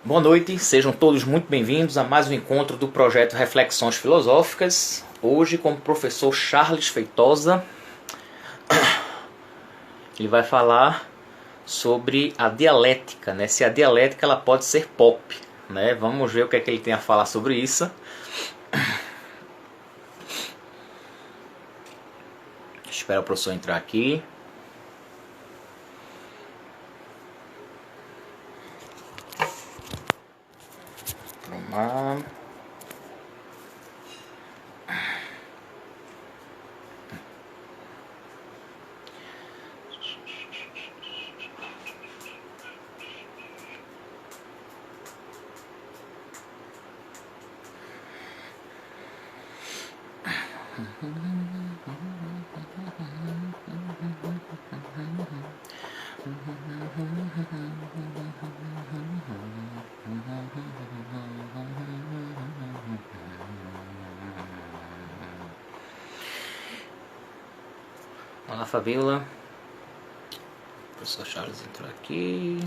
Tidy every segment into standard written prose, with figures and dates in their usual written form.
Boa noite, sejam todos muito bem-vindos a mais um encontro do projeto Reflexões Filosóficas. Hoje com o professor Charles Feitosa. Ele vai falar sobre a dialética, né? Se a dialética ela pode ser pop, né? Vamos ver o que é que ele tem a falar sobre isso. Espera o professor entrar aqui. Vamos lá. Olá, Fabiola. O professor Charles entrou aqui.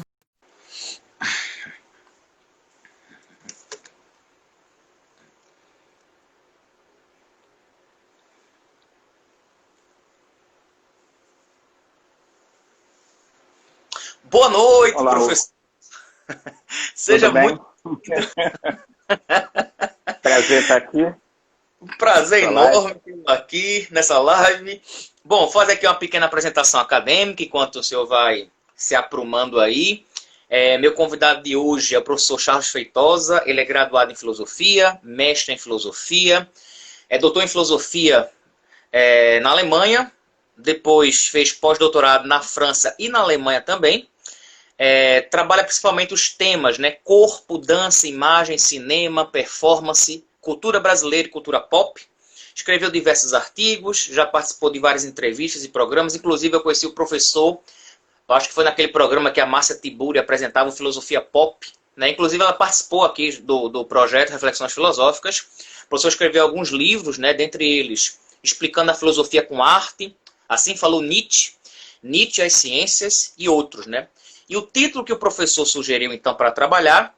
Boa noite, Olá, professor. Seja tudo bem? muito Prazer estar aqui. um prazer Essa enorme estar aqui nessa live. Bom, fazer aqui uma pequena apresentação acadêmica enquanto o senhor vai se aprumando aí. Meu convidado de hoje é o professor Charles Feitosa. Ele é graduado em filosofia, mestre em filosofia, é doutor em filosofia na Alemanha, depois fez pós-doutorado na França e na Alemanha também. Trabalha principalmente os temas, né? Corpo, dança, imagem, cinema, performance, cultura brasileira e cultura pop. Escreveu diversos artigos, já participou de várias entrevistas e programas. Inclusive, eu conheci o professor, eu acho que foi naquele programa que a Márcia Tiburi apresentava Filosofia Pop. Né? Inclusive, ela participou aqui do projeto Reflexões Filosóficas. O professor escreveu alguns livros, né? Dentre eles, Explicando a Filosofia com Arte, Assim Falou Nietzsche, Nietzsche, as Ciências e outros, né? E o título que o professor sugeriu, então, para trabalhar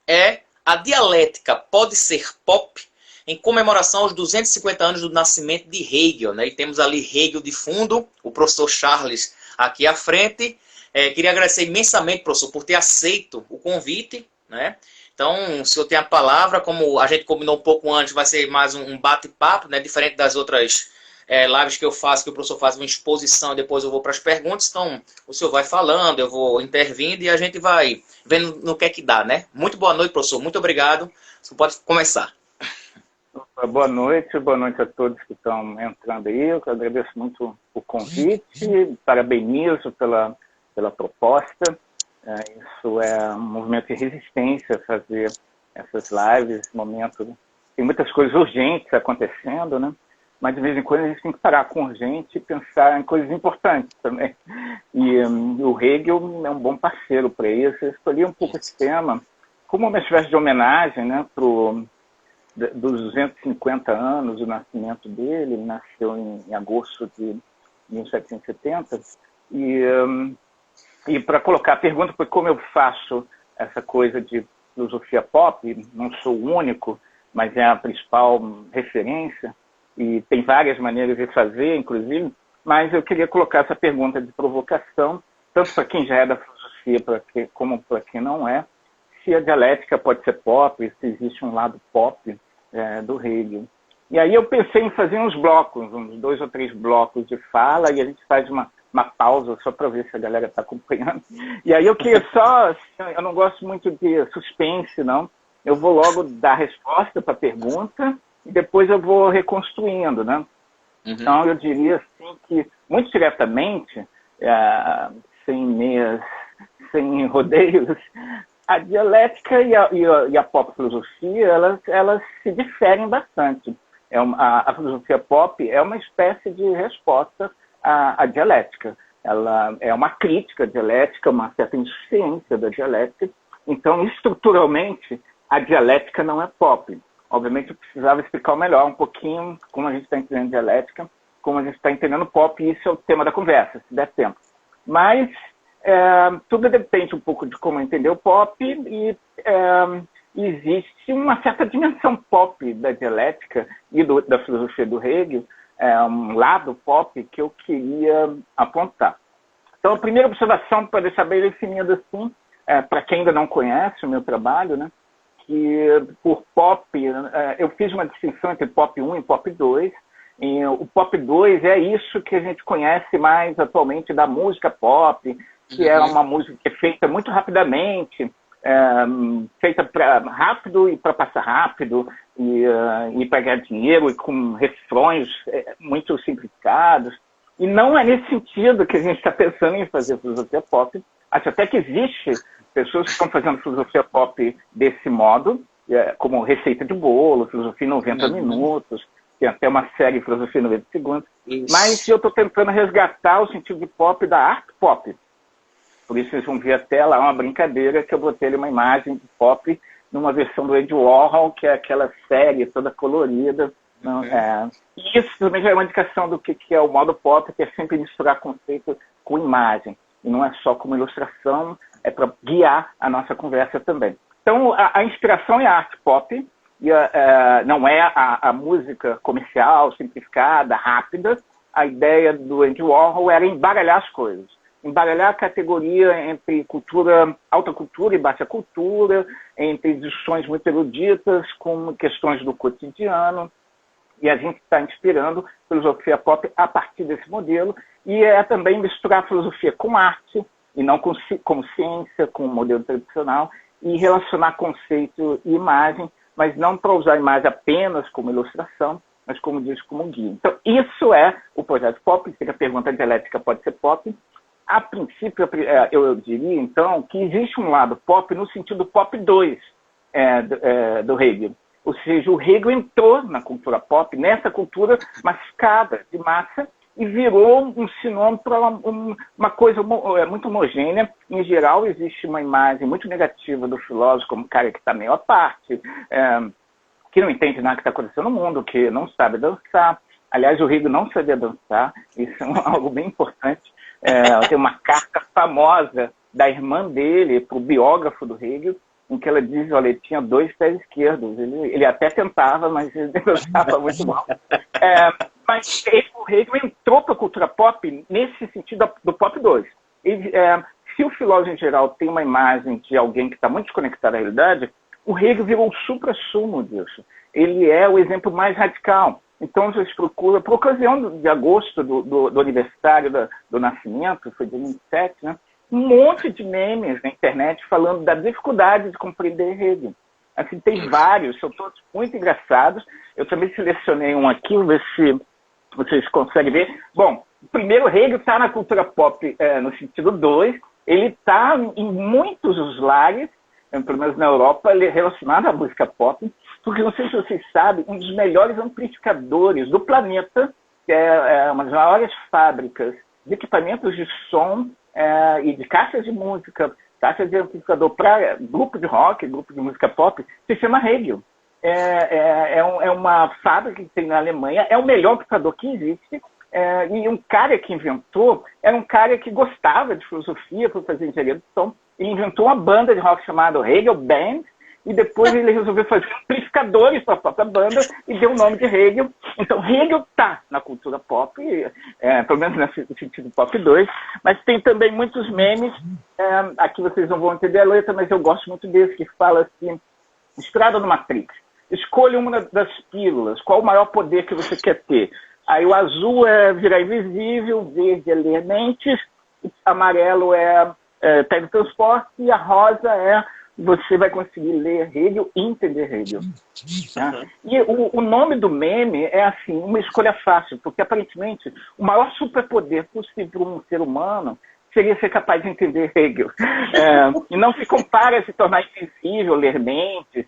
é A Dialética Pode Ser Pop? Em comemoração aos 250 anos do nascimento de Hegel. Né? E temos ali Hegel de fundo, o professor Charles aqui à frente. Queria agradecer imensamente, professor, por ter aceito o convite. Né? Então, o senhor tem a palavra, como a gente combinou um pouco antes, vai ser mais um bate-papo, né? Diferente das outras lives que eu faço, que o professor faz uma exposição e depois eu vou para as perguntas. Então, o senhor vai falando, eu vou intervindo e a gente vai vendo no que é que dá, né? Muito boa noite, professor. Muito obrigado. Você pode começar. boa noite a todos que estão entrando aí. Eu agradeço muito o convite, parabenizo pela proposta. Isso é um movimento de resistência, fazer essas lives, esse momento. Tem muitas coisas urgentes acontecendo, né? Mas de vez em quando a gente tem que parar com urgente e pensar em coisas importantes também. E o Hegel é um bom parceiro para isso. Eu escolhi um pouco esse tema como uma espécie de homenagem, né, dos 250 anos do nascimento dele. Ele nasceu em agosto de 1770. E para colocar a pergunta, porque como eu faço essa coisa de filosofia pop, não sou o único, mas é a principal referência, e tem várias maneiras de fazer, inclusive, mas eu queria colocar essa pergunta de provocação, tanto para quem já é da filosofia como para quem não é, se a dialética pode ser pop, se existe um lado pop do Hegel. E aí eu pensei em fazer uns blocos, uns 2 ou 3 blocos de fala, e a gente faz uma pausa só para ver se a galera está acompanhando. E aí eu queria eu não gosto muito de suspense, não. Eu vou logo dar a resposta para a pergunta, e depois eu vou reconstruindo, né? Uhum. Então, eu diria assim que, muito diretamente, sem rodeios, a dialética e a pop filosofia, elas se diferem bastante. A filosofia pop é uma espécie de resposta à dialética. Ela é uma crítica à dialética, uma certa insuficiência da dialética. Então, estruturalmente, a dialética não é pop. Obviamente, eu precisava explicar melhor um pouquinho como a gente está entendendo dialética, como a gente está entendendo pop, e isso é o tema da conversa, se der tempo. Mas tudo depende um pouco de como entender o pop, e existe uma certa dimensão pop da dialética e da filosofia do Hegel, um lado pop que eu queria apontar. Então, a primeira observação, para deixar bem definido assim, para quem ainda não conhece o meu trabalho, né, que por pop, eu fiz uma distinção entre pop 1 e pop 2. E o pop 2 é isso que a gente conhece mais atualmente da música pop, que é uma música que é feita muito rapidamente, feita rápido e para passar rápido, e para ganhar dinheiro, e com refrões muito simplificados. E não é nesse sentido que a gente está pensando em fazer filosofia pop. Acho até que existe pessoas que estão fazendo filosofia pop desse modo, como Receita de Bolo, Filosofia em 90 Minutos, tem até uma série Filosofia em 90 Segundos. Isso. Mas eu estou tentando resgatar o sentido de pop da arte pop. Por isso vocês vão ver até lá uma brincadeira que eu botei ali uma imagem de pop numa versão do Andy Warhol, que é aquela série toda colorida. Isso também já é uma indicação do que é o modo pop, que é sempre misturar conceito com imagem. E não é só como ilustração, é para guiar a nossa conversa também. Então, a inspiração é a arte pop, e não é a música comercial, simplificada, rápida. A ideia do Andy Warhol era embaralhar as coisas. Embaralhar a categoria entre alta cultura e baixa cultura, entre discussões muito eruditas com questões do cotidiano. E a gente está inspirando filosofia pop a partir desse modelo. E é também misturar filosofia com arte, e não como ciência, com o modelo tradicional, e relacionar conceito e imagem, mas não para usar a imagem apenas como ilustração, mas como diz, como guia. Então, isso é o projeto pop. Se a pergunta dialética pode ser pop. A princípio, eu diria, então, que existe um lado pop no sentido pop 2 do Hegel. Ou seja, o Hegel entrou na cultura pop, nessa cultura massificada, de massa, e virou um sinônimo para uma coisa muito homogênea. Em geral, existe uma imagem muito negativa do filósofo como um cara que está meio à parte, que não entende nada que está acontecendo no mundo, que não sabe dançar. Aliás, o Hegel não sabia dançar, isso é algo bem importante. Tem uma carta famosa da irmã dele para o biógrafo do Hegel, em que ela diz, olha, ele tinha 2 pés esquerdos. Ele até tentava, mas ele dançava muito mal. Mas o Hegel entrou para a cultura pop nesse sentido do pop 2. Se o filósofo em geral tem uma imagem de alguém que está muito desconectado da realidade, o Hegel virou o supra-sumo disso. Ele é o exemplo mais radical. Então, vocês procuram, por ocasião de agosto do aniversário do nascimento, foi de 2007, né? Um monte de memes na internet falando da dificuldade de compreender Hegel. Assim, tem vários, são todos muito engraçados. Eu também selecionei um aqui, vou ver se vocês conseguem ver. Bom, primeiro, Hegel está na cultura pop no sentido 2. Ele está em muitos lares, pelo menos na Europa, ele é relacionado à música pop, porque não sei se vocês sabem, um dos melhores amplificadores do planeta, que é uma das maiores fábricas de equipamentos de som e de caixas de música, caixas de amplificador para grupo de rock, grupo de música pop, se chama Hegel. É uma fábrica que tem na Alemanha, é o melhor amplificador que existe, e um cara que inventou era um cara que gostava de filosofia para fazer engenharia de som. Ele inventou uma banda de rock chamada Hegel Band, e depois ele resolveu fazer amplificadores para a própria banda e deu o nome de Hegel. Então, Hegel está na cultura pop, pelo menos no sentido pop 2, mas tem também muitos memes, aqui vocês não vão entender a letra, mas eu gosto muito desse, que fala assim, inspirado no Matrix, escolha uma das pílulas, qual o maior poder que você quer ter? Aí o azul é virar invisível, o verde é ler mentes, o amarelo é teletransporte e a rosa você vai conseguir ler Hegel e entender Hegel. Né? E o nome do meme é assim, uma escolha fácil, porque aparentemente o maior superpoder possível para um ser humano seria ser capaz de entender Hegel. E não se compara a se tornar invisível, ler mentes,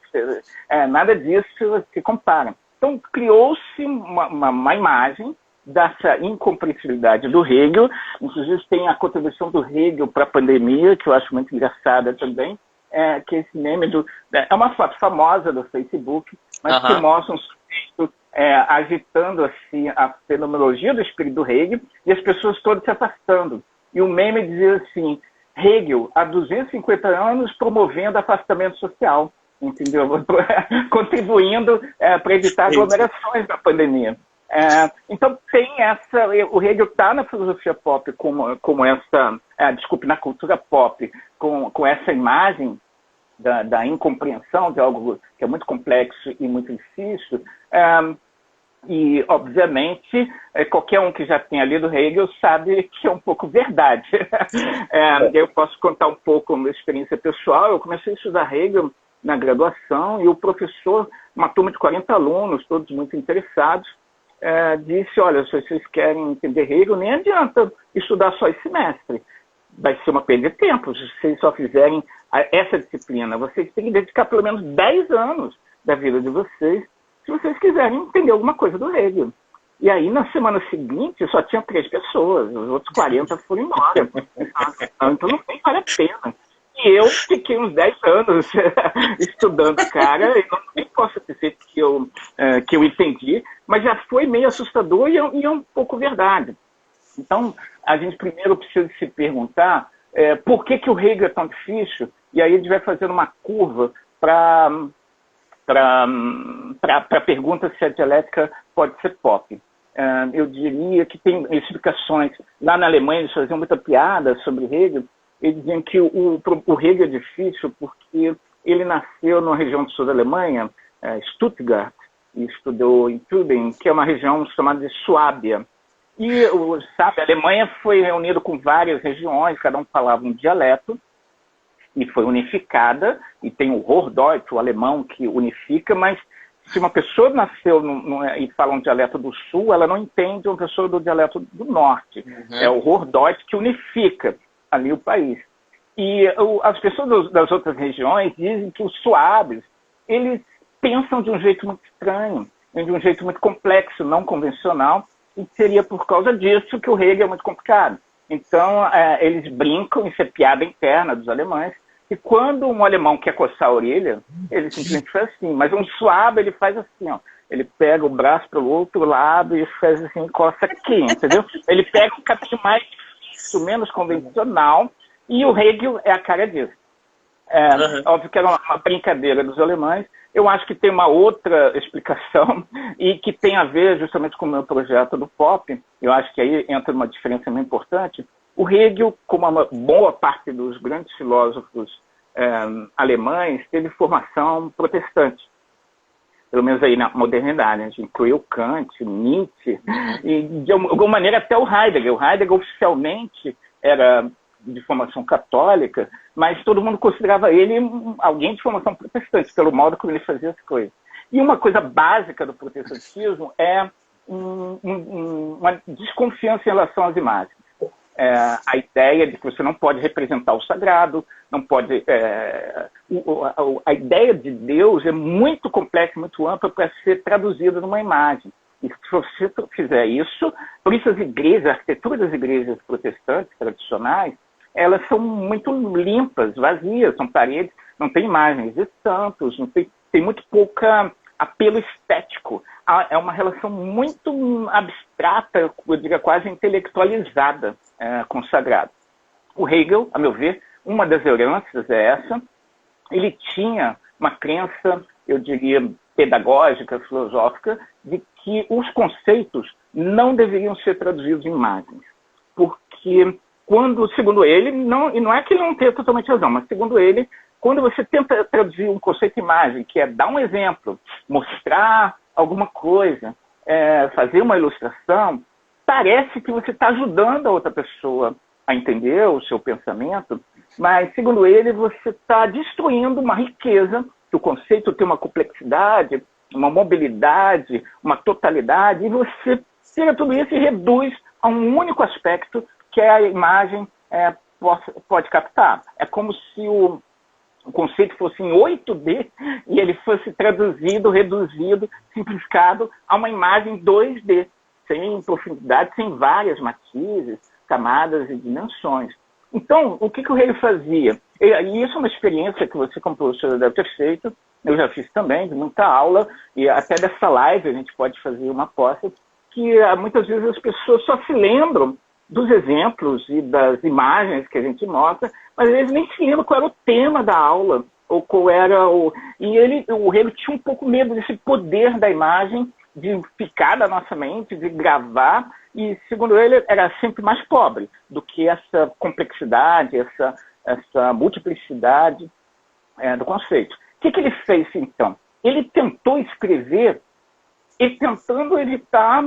nada disso se compara. Então criou-se uma imagem dessa incompreensibilidade do Hegel. Inclusive tem a contribuição do Hegel para a pandemia, que eu acho muito engraçada também, que esse meme é uma foto famosa do Facebook, mas que mostra um sujeito agitando assim, a fenomenologia do espírito do Hegel e as pessoas todas se afastando. E o meme dizia assim, Hegel, há 250 anos, promovendo afastamento social, entendeu? Contribuindo para evitar aglomerações da pandemia. Então, tem o Hegel está na filosofia pop como essa, desculpe, na cultura pop, com essa imagem da incompreensão de algo que é muito complexo e muito difícil. E, obviamente, qualquer um que já tenha lido Hegel sabe que é um pouco verdade. Eu posso contar um pouco a minha experiência pessoal. Eu comecei a estudar Hegel na graduação e o professor, uma turma de 40 alunos, todos muito interessados, disse, olha, se vocês querem entender Hegel, nem adianta estudar só esse semestre. Vai ser uma perda de tempo se vocês só fizerem essa disciplina. Vocês têm que dedicar pelo menos 10 anos da vida de vocês se vocês quiserem entender alguma coisa do Hegel. E aí, na semana seguinte, só tinha 3 pessoas, os outros 40 foram embora. Então não vale a pena. E eu fiquei uns 10 anos estudando, cara, e não posso dizer que eu entendi, mas já foi meio assustador e é um pouco verdade. Então, a gente primeiro precisa se perguntar por que o Hegel é tão difícil, e aí a gente vai fazendo uma curva para a pergunta se a dialética pode ser pop. Eu diria que tem explicações. Lá na Alemanha eles faziam muita piada sobre Hegel. Eles diziam que o Hegel é difícil porque ele nasceu numa região do sul da Alemanha, Stuttgart, e estudou em Tübingen, que é uma região chamada de Suábia. E, sabe, a Alemanha foi reunida com várias regiões, cada um falava um dialeto, e foi unificada, e tem o Hochdeutsch, o alemão, que unifica, mas se uma pessoa nasceu e fala um dialeto do sul, ela não entende uma pessoa do dialeto do norte. Uhum. É o Hochdeutsch que unifica ali o país. E as pessoas das outras regiões dizem que os suábios, eles pensam de um jeito muito estranho, de um jeito muito complexo, não convencional, e seria por causa disso que o Hegel é muito complicado. Então, eles brincam, isso é piada interna dos alemães, e quando um alemão quer coçar a orelha, ele simplesmente faz assim. Mas um suave, ele faz assim, ó. Ele pega o braço pelo outro lado e faz assim, coça aqui, entendeu? Ele pega um caminho mais difícil, menos convencional, e o Hegel é a cara disso. Óbvio que era uma brincadeira dos alemães. Eu acho que tem uma outra explicação e que tem a ver justamente com o meu projeto do pop. Eu acho que aí entra uma diferença muito importante. O Hegel, como uma boa parte dos grandes filósofos alemães, teve formação protestante. Pelo menos aí na modernidade. A gente incluiu Kant, Nietzsche, e de alguma maneira até o Heidegger. O Heidegger oficialmente era de formação católica, mas todo mundo considerava ele alguém de formação protestante, pelo modo como ele fazia as coisas. E uma coisa básica do protestantismo é uma desconfiança em relação às imagens. A ideia de que você não pode representar o sagrado, não pode... a ideia de Deus é muito complexa, muito ampla para ser traduzida numa imagem. E se você fizer isso, por isso as igrejas, a arquitetura das igrejas protestantes tradicionais, elas são muito limpas, vazias, são paredes, não tem imagens de santos, tem muito pouca apelo estético. É uma relação muito abstrata, eu diria quase intelectualizada com o sagrado. O Hegel, a meu ver, uma das heranças é essa. Ele tinha uma crença, eu diria, pedagógica, filosófica, de que os conceitos não deveriam ser traduzidos em imagens. Porque segundo ele, e não é que ele não tenha totalmente razão, mas segundo ele, quando você tenta traduzir um conceito em imagem, que é dar um exemplo, mostrar alguma coisa, fazer uma ilustração, parece que você está ajudando a outra pessoa a entender o seu pensamento, mas, segundo ele, você está destruindo uma riqueza, que o conceito tem uma complexidade, uma mobilidade, uma totalidade, e você tira tudo isso e reduz a um único aspecto que a imagem pode captar. É como se o conceito fosse em 8D e ele fosse traduzido, reduzido, simplificado a uma imagem 2D, sem profundidade, sem várias matizes, camadas e dimensões. Então, o que o Hegel fazia? E isso é uma experiência que você, como professor, deve ter feito, eu já fiz também, de muita aula, e até dessa live a gente pode fazer uma aposta, que muitas vezes as pessoas só se lembram dos exemplos e das imagens que a gente mostra, mas às vezes nem se lembra qual era o tema da aula, ou qual era o... E o Hegel tinha um pouco medo desse poder da imagem, de ficar na nossa mente, de gravar, e, segundo ele, era sempre mais pobre do que essa complexidade, essa multiplicidade do conceito. O que ele fez, então? Ele tentou escrever e tentando evitar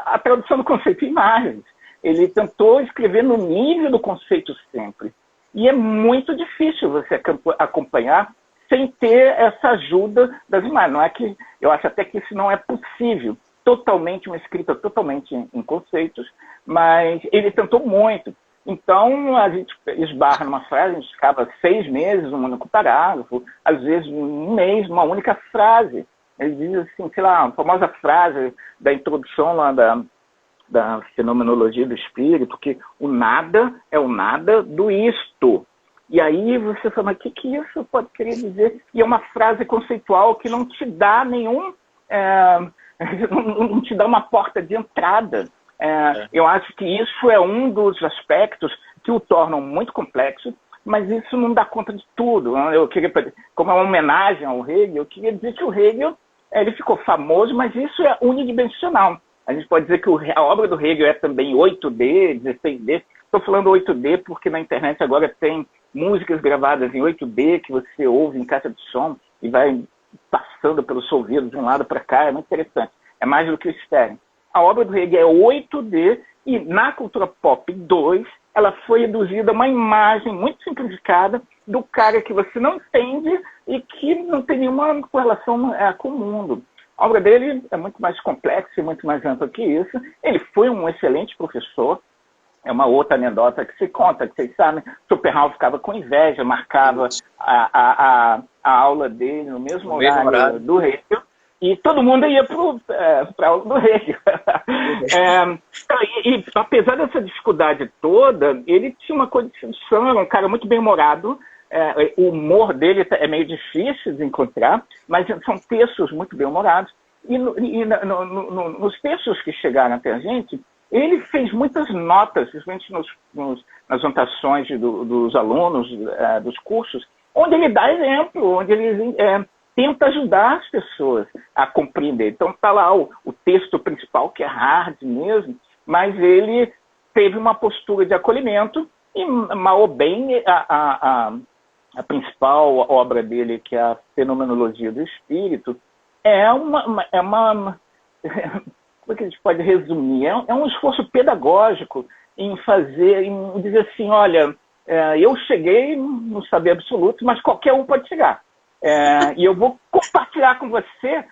a tradução do conceito em imagens. Ele tentou escrever no nível do conceito sempre. E é muito difícil você acompanhar sem ter essa ajuda das imagens. Não é que, eu acho até que isso não é possível, totalmente uma escrita totalmente em conceitos, mas ele tentou muito. Então, a gente esbarra numa frase, a gente ficava 6 meses num único parágrafo, às vezes um mês, numa única frase. Ele diz assim, sei lá, a famosa frase da introdução lá da fenomenologia do espírito, que o nada é o nada do isto. E aí você fala, mas o que isso pode querer dizer? E é uma frase conceitual que não te dá nenhum... não te dá uma porta de entrada. Eu acho que isso é um dos aspectos que o tornam muito complexo, mas isso não dá conta de tudo. Eu queria, como é uma homenagem ao Hegel, eu queria dizer que o Hegel ele ficou famoso, mas isso é unidimensional. A gente pode dizer que a obra do Hegel é também 8D, 16D. Estou falando 8D porque na internet agora tem músicas gravadas em 8D que você ouve em caixa de som e vai passando pelo seu ouvido de um lado para cá. É muito interessante. É mais do que o estéreo. A obra do Hegel é 8D e na cultura pop 2 ela foi reduzida a uma imagem muito simplificada do cara que você não entende e que não tem nenhuma correlação com o mundo. A obra dele é muito mais complexa e muito mais ampla que isso. Ele foi um excelente professor. É uma outra anedota que se conta, que vocês sabem. Schopenhauer ficava com inveja, marcava a aula dele no mesmo horário do Hegel. E todo mundo ia para a aula do Hegel. E apesar dessa dificuldade toda, ele tinha uma condição, era um cara muito bem-humorado. O humor dele é meio difícil de encontrar, mas são textos muito bem-humorados. E nos textos que chegaram até a gente, ele fez muitas notas, principalmente nas anotações dos alunos dos cursos, onde ele dá exemplo, onde ele tenta ajudar as pessoas a compreender. Então está lá o texto principal, que é hard mesmo, mas ele teve uma postura de acolhimento e, mal ou bem, a principal obra dele, que é a Fenomenologia do Espírito, é uma como é que a gente pode resumir? É um esforço pedagógico em dizer assim, olha, eu cheguei no saber absoluto, mas qualquer um pode chegar. E eu vou compartilhar com você,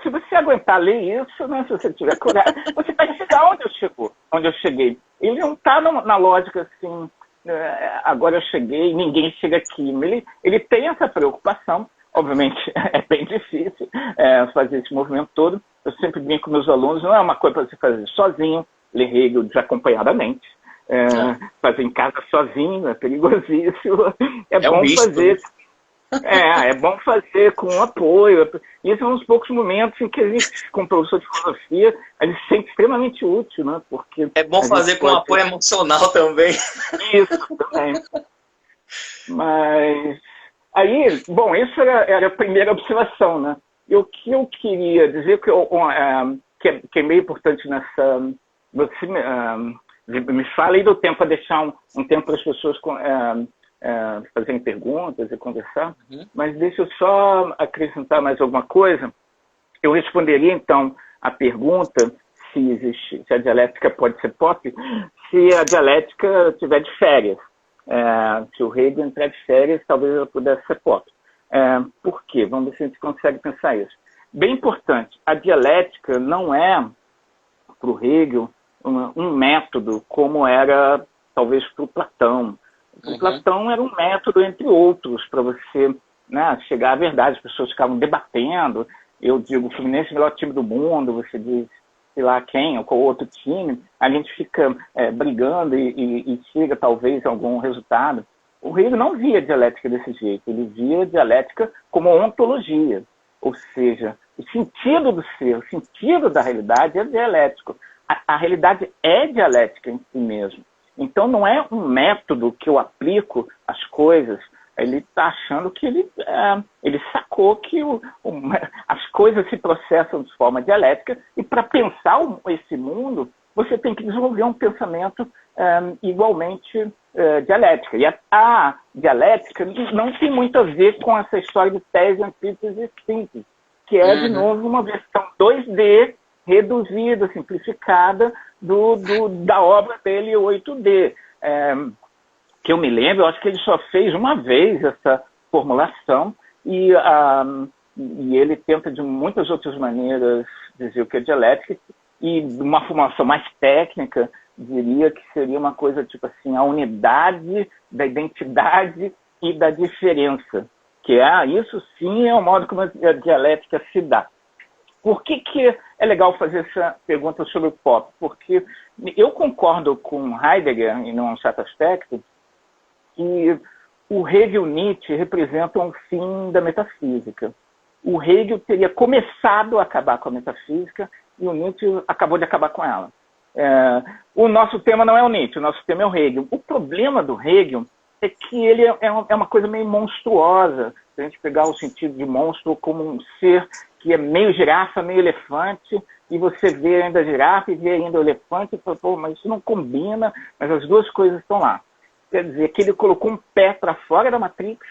se você aguentar ler isso, né, se você tiver coragem, você vai chegar onde eu cheguei. Ele não está na lógica assim, agora eu cheguei, ninguém chega aqui. Ele tem essa preocupação. Obviamente, é bem difícil fazer esse movimento todo. Eu sempre brinco com meus alunos, não é uma coisa para você fazer sozinho, ler Hegel desacompanhadamente. Fazer em casa sozinho é perigosíssimo. É bom fazer... é bom fazer com apoio. E esses são os poucos momentos em que a gente, como professor de filosofia, a gente se sente extremamente útil, né? Porque é bom fazer com apoio emocional também. Isso, também. Mas... Aí, bom, isso era a primeira observação, né? E o que eu queria dizer, que é meio importante nessa... Você me fala aí do tempo, para deixar um tempo para as pessoas fazerem perguntas e conversar, mas deixa eu só acrescentar mais alguma coisa. Eu responderia, então, a pergunta se a dialética pode ser pop, se a dialética estiver de férias. Se o Hegel entrar de férias, talvez ela pudesse ser pop. Por quê? Vamos ver se a gente consegue pensar isso. Bem importante, a dialética não é, para o Hegel, um método como era, talvez, para o Platão. O Platão era um método, entre outros, para você, né, chegar à verdade. As pessoas ficavam debatendo. Eu digo, o Fluminense é o melhor time do mundo, você diz, sei lá quem, ou qual outro time, a gente fica brigando e chega talvez a algum resultado. O Hegel não via dialética desse jeito, ele via dialética como ontologia, ou seja, o sentido do ser, o sentido da realidade é dialético. A realidade é dialética em si mesmo. Então, não é um método que eu aplico as coisas. Ele está achando que ele sacou que as coisas se processam de forma dialética, e para pensar esse mundo, você tem que desenvolver um pensamento igualmente dialética. E a dialética não tem muito a ver com essa história de tese, antítese e síntese, que é, de novo, uma versão 2D reduzida, simplificada da obra dele, 8D. Que eu me lembro, eu acho que ele só fez uma vez essa formulação, e ele tenta de muitas outras maneiras dizer o que é dialética, e uma formulação mais técnica diria que seria uma coisa tipo assim, a unidade da identidade e da diferença, que isso sim é o modo como a dialética se dá. Por que é legal fazer essa pergunta sobre o pop? Porque eu concordo com Heidegger, em um certo aspecto, que o Hegel e o Nietzsche representam o fim da metafísica. O Hegel teria começado a acabar com a metafísica e o Nietzsche acabou de acabar com ela. O nosso tema não é o Nietzsche, o nosso tema é o Hegel. O problema do Hegel é que ele é uma coisa meio monstruosa. Se a gente pegar o sentido de monstro como um ser que é meio girafa, meio elefante, e você vê ainda a girafa e vê ainda o elefante, e fala, pô, mas isso não combina, mas as duas coisas estão lá. Quer dizer, que ele colocou um pé para fora da matrix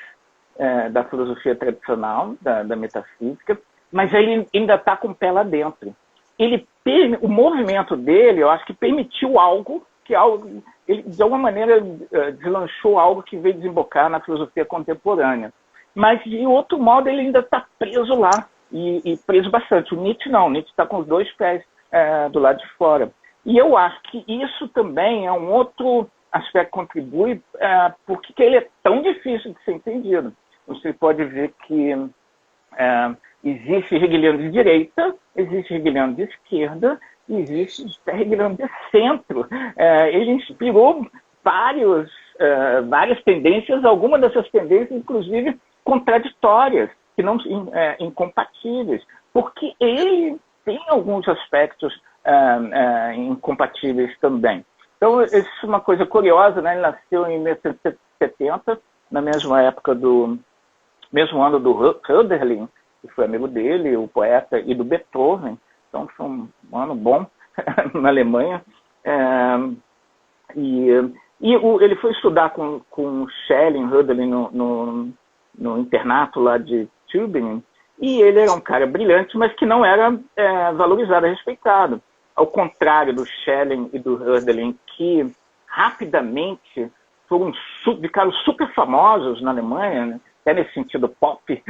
da filosofia tradicional, da metafísica, mas ele ainda está com o pé lá dentro. O movimento dele, eu acho que permitiu algo, ele de alguma maneira deslanchou algo que veio desembocar na filosofia contemporânea. Mas, de outro modo, ele ainda está preso lá, e preso bastante. O Nietzsche não, o Nietzsche está com os dois pés do lado de fora. E eu acho que isso também é um outro aspecto que contribui porque ele é tão difícil de ser entendido. Você pode ver que existe hegeliano de direita, existe hegeliano de esquerda, e existe hegeliano de centro. Ele inspirou várias tendências, algumas dessas tendências, inclusive, contraditórias, que não incompatíveis, porque ele tem alguns aspectos incompatíveis também. Então, isso é uma coisa curiosa, né? Ele nasceu em 1970, na mesma época mesmo ano do Hölderlin, que foi amigo dele, o poeta, e do Beethoven. Então, foi um ano bom na Alemanha. Ele foi estudar com o Schelling, Hölderlin, no internato lá de Tübingen, e ele era um cara brilhante, mas que não era valorizado, respeitado. Ao contrário do Schelling e do Hölderlin, que rapidamente ficaram super famosos na Alemanha, né? Até nesse sentido pop.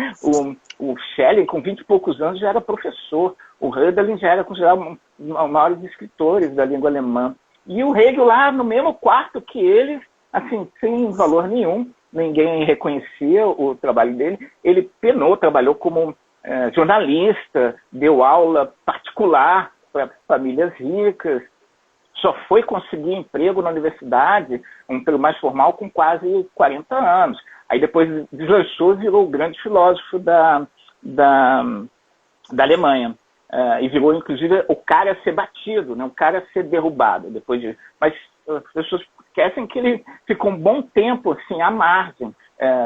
O Schelling, com 20 e poucos anos, já era professor. O Hölderlin já era considerado um dos maiores escritores da língua alemã. E o Hegel lá no mesmo quarto que eles, assim, sem valor nenhum, ninguém reconhecia o trabalho dele. Ele trabalhou como jornalista, deu aula particular para famílias ricas, só foi conseguir emprego na universidade, um emprego mais formal, com quase 40 anos. Aí depois deslanchou e virou o grande filósofo da Alemanha. E virou, inclusive, o cara a ser batido, né? O cara a ser derrubado depois disso. Mas as pessoas esquecem que ele ficou um bom tempo assim, à margem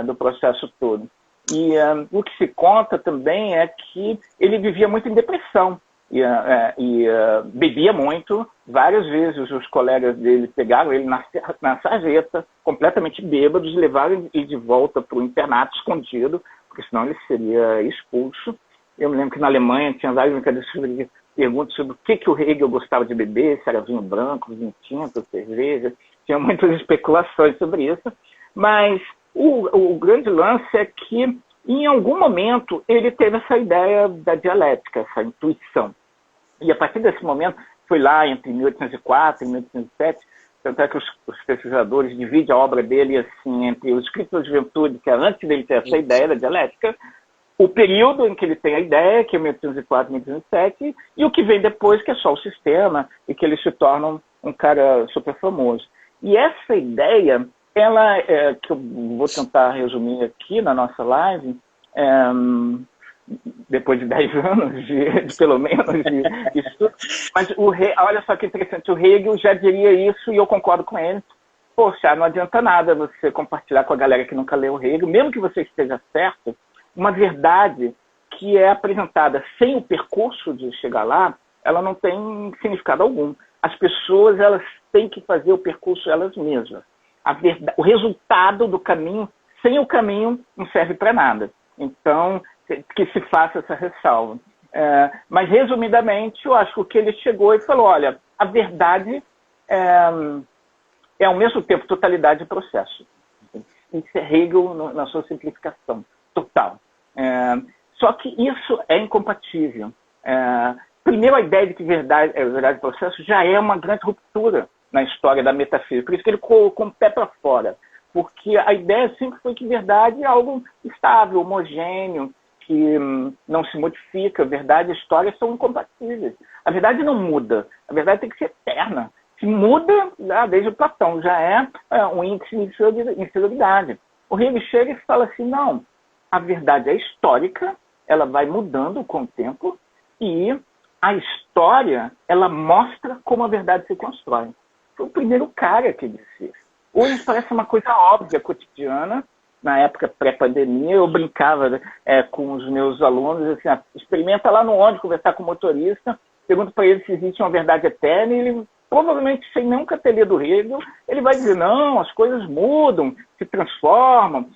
do processo todo. E o que se conta também é que ele vivia muito em depressão. Bebia muito. Várias vezes os colegas dele pegaram ele na sarjeta, completamente bêbados, e levaram ele de volta para o internato escondido, porque senão ele seria expulso. Eu me lembro que na Alemanha tinha várias brincadeiras sobre perguntas sobre o que o Hegel gostava de beber, se era vinho branco, vinho tinto, cerveja. Tinha muitas especulações sobre isso. Mas o grande lance é que, em algum momento, ele teve essa ideia da dialética, essa intuição. E a partir desse momento, foi lá entre 1804 e 1807, tanto é que os pesquisadores dividem a obra dele assim, entre os escritos da juventude, que é antes dele ter essa ideia da dialética, o período em que ele tem a ideia, que é 1804 e 1807, e o que vem depois, que é só o sistema, e que ele se torna um cara super famoso. E essa ideia, que eu vou tentar resumir aqui na nossa live, depois de 10 anos, pelo menos, de estudo. Mas olha só que interessante, o Hegel já diria isso, e eu concordo com ele, poxa, não adianta nada você compartilhar com a galera que nunca leu Hegel, mesmo que você esteja certo, uma verdade que é apresentada sem o percurso de chegar lá, ela não tem significado algum. As pessoas, elas têm que fazer o percurso elas mesmas. O resultado do caminho, sem o caminho, não serve para nada. Então, que se faça essa ressalva. Mas, resumidamente, eu acho que o que ele chegou e falou, olha, a verdade é ao mesmo tempo totalidade e processo. Isso é Hegel na sua simplificação total. Só que isso é incompatível. Primeiro, a ideia de que verdade e processo já é uma grande ruptura na história da metafísica. Por isso que ele colocou o pé para fora. Porque a ideia sempre foi que verdade é algo estável, homogêneo, que não se modifica. Verdade e história são incompatíveis. A verdade não muda. A verdade tem que ser eterna. Se muda, desde o Platão, já é um índice de inferioridade. O Hegel chega e fala assim, não, a verdade é histórica, ela vai mudando com o tempo, e a história, ela mostra como a verdade se constrói. Foi o primeiro cara que disse isso. Hoje parece uma coisa óbvia, cotidiana. Na época pré-pandemia, eu brincava com os meus alunos, assim, experimenta lá no ônibus, conversar com o motorista, pergunta para ele se existe uma verdade eterna, e ele, provavelmente, sem nunca ter lido Hegel, ele vai dizer, não, as coisas mudam, se transformam,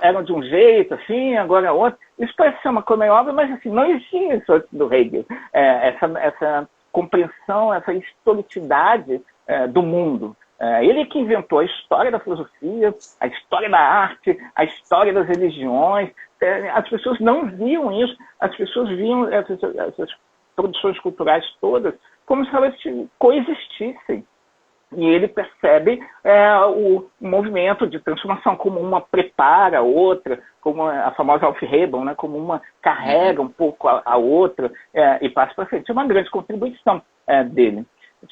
eram de um jeito, assim, agora é outro. Isso parece ser uma coisa meio óbvia, mas assim, não existia isso antes do Hegel. Essa compreensão, essa historicidade do mundo. Ele que inventou a história da filosofia, a história da arte, a história das religiões. As pessoas não viam isso, as pessoas viam essas produções culturais todas como se elas coexistissem. E ele percebe o movimento de transformação, como uma prepara a outra, como a famosa Aufhebung, né? Como uma carrega um pouco a outra e passa para frente. É uma grande contribuição dele.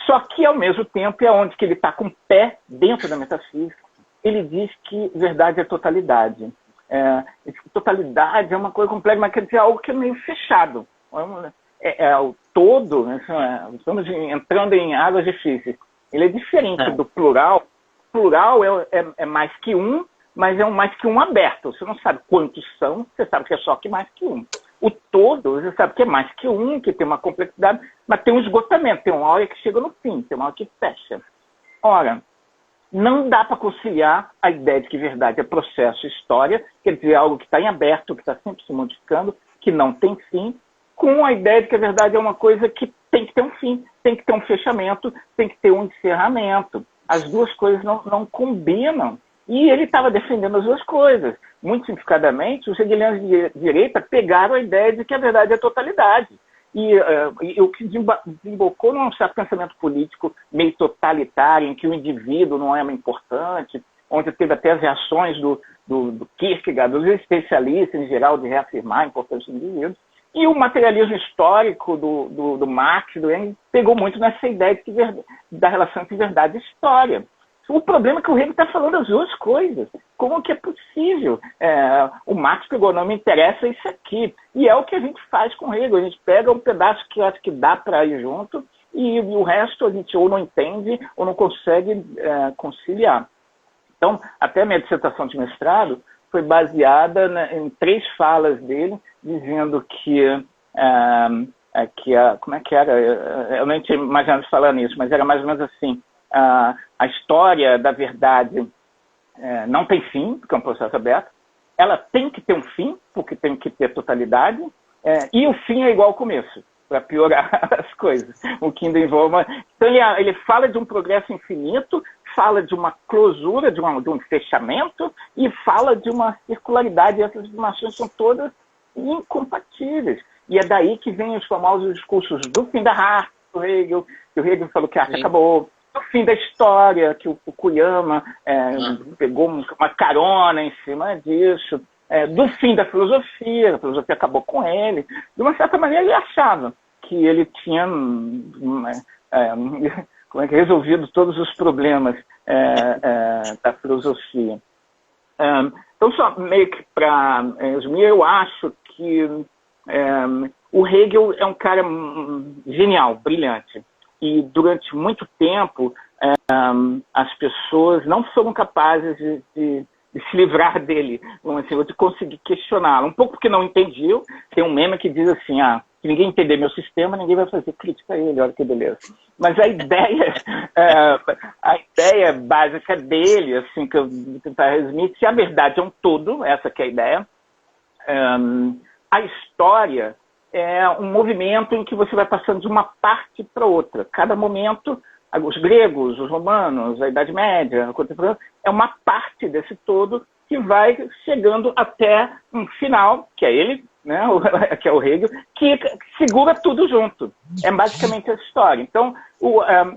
Só que, ao mesmo tempo, é onde que ele está com o pé dentro da metafísica. Ele diz que verdade é totalidade. Totalidade é uma coisa complexa, mas quer dizer algo que é meio fechado. O todo, né? Estamos entrando em águas difíceis. Ele é diferente do plural. Plural é mais que um, mas é um mais que um aberto. Você não sabe quantos são, você sabe que é só que mais que um. O todo, você sabe que é mais que um, que tem uma complexidade, mas tem um esgotamento, tem uma hora que chega no fim, tem uma hora que fecha. Ora, não dá para conciliar a ideia de que verdade é processo e história, quer dizer, algo que está em aberto, que está sempre se modificando, que não tem fim, com a ideia de que a verdade é uma coisa que tem que ter um fim, tem que ter um fechamento, tem que ter um encerramento. As duas coisas não combinam. E ele estava defendendo as duas coisas. Muito simplificadamente, os hegelianos de direita pegaram a ideia de que a verdade é a totalidade. E o que desembocou num certo pensamento político meio totalitário, em que o indivíduo não é importante, onde teve até as reações do Kierkegaard, dos existencialistas em geral, de reafirmar a importância do indivíduo. E o materialismo histórico do Marx, do Engels, pegou muito nessa ideia da relação entre verdade e história. O problema é que o Hegel está falando as duas coisas. Como que é possível? O Marx pegou, não me interessa isso aqui. E é o que a gente faz com o Hegel. A gente pega um pedaço que acho que dá para ir junto e o resto a gente ou não entende ou não consegue conciliar. Então, até a minha dissertação de mestrado foi baseada em 3 falas dele, dizendo que como é que era? Eu nem tinha imaginado falar nisso, mas era mais ou menos assim. A história da verdade não tem fim, porque é um processo aberto. Ela tem que ter um fim, porque tem que ter totalidade. E o fim é igual ao começo, para piorar as coisas. O que ainda envolve... Então ele fala de um progresso infinito, fala de uma closura, de um fechamento, e fala de uma circularidade. Essas informações são todas incompatíveis. E é daí que vem os famosos discursos do fim da arte, do Hegel, que o Hegel falou que a arte acabou, do fim da história, que o Fukuyama pegou uma carona em cima disso, do fim da filosofia, a filosofia acabou com ele. De uma certa maneira, ele achava que ele tinha resolvido todos os problemas da filosofia. Então, só meio que para resumir, eu acho que o Hegel é um cara genial, brilhante. E durante muito tempo as pessoas não foram capazes de se livrar dele, vamos dizer, ou de conseguir questioná-lo. Um pouco porque não entendiam. Tem um meme que diz assim, se ninguém entender meu sistema, ninguém vai fazer crítica a ele, olha que beleza. Mas a ideia básica dele, assim, que eu vou tentar resumir, se a verdade é um todo, essa que é a ideia, a história é um movimento em que você vai passando de uma parte para outra. Cada momento, os gregos, os romanos, a Idade Média, a contemporânea, é uma parte desse todo que vai chegando até um final, que é ele, né, que é o Hegel, que segura tudo junto. É basicamente essa história. Então,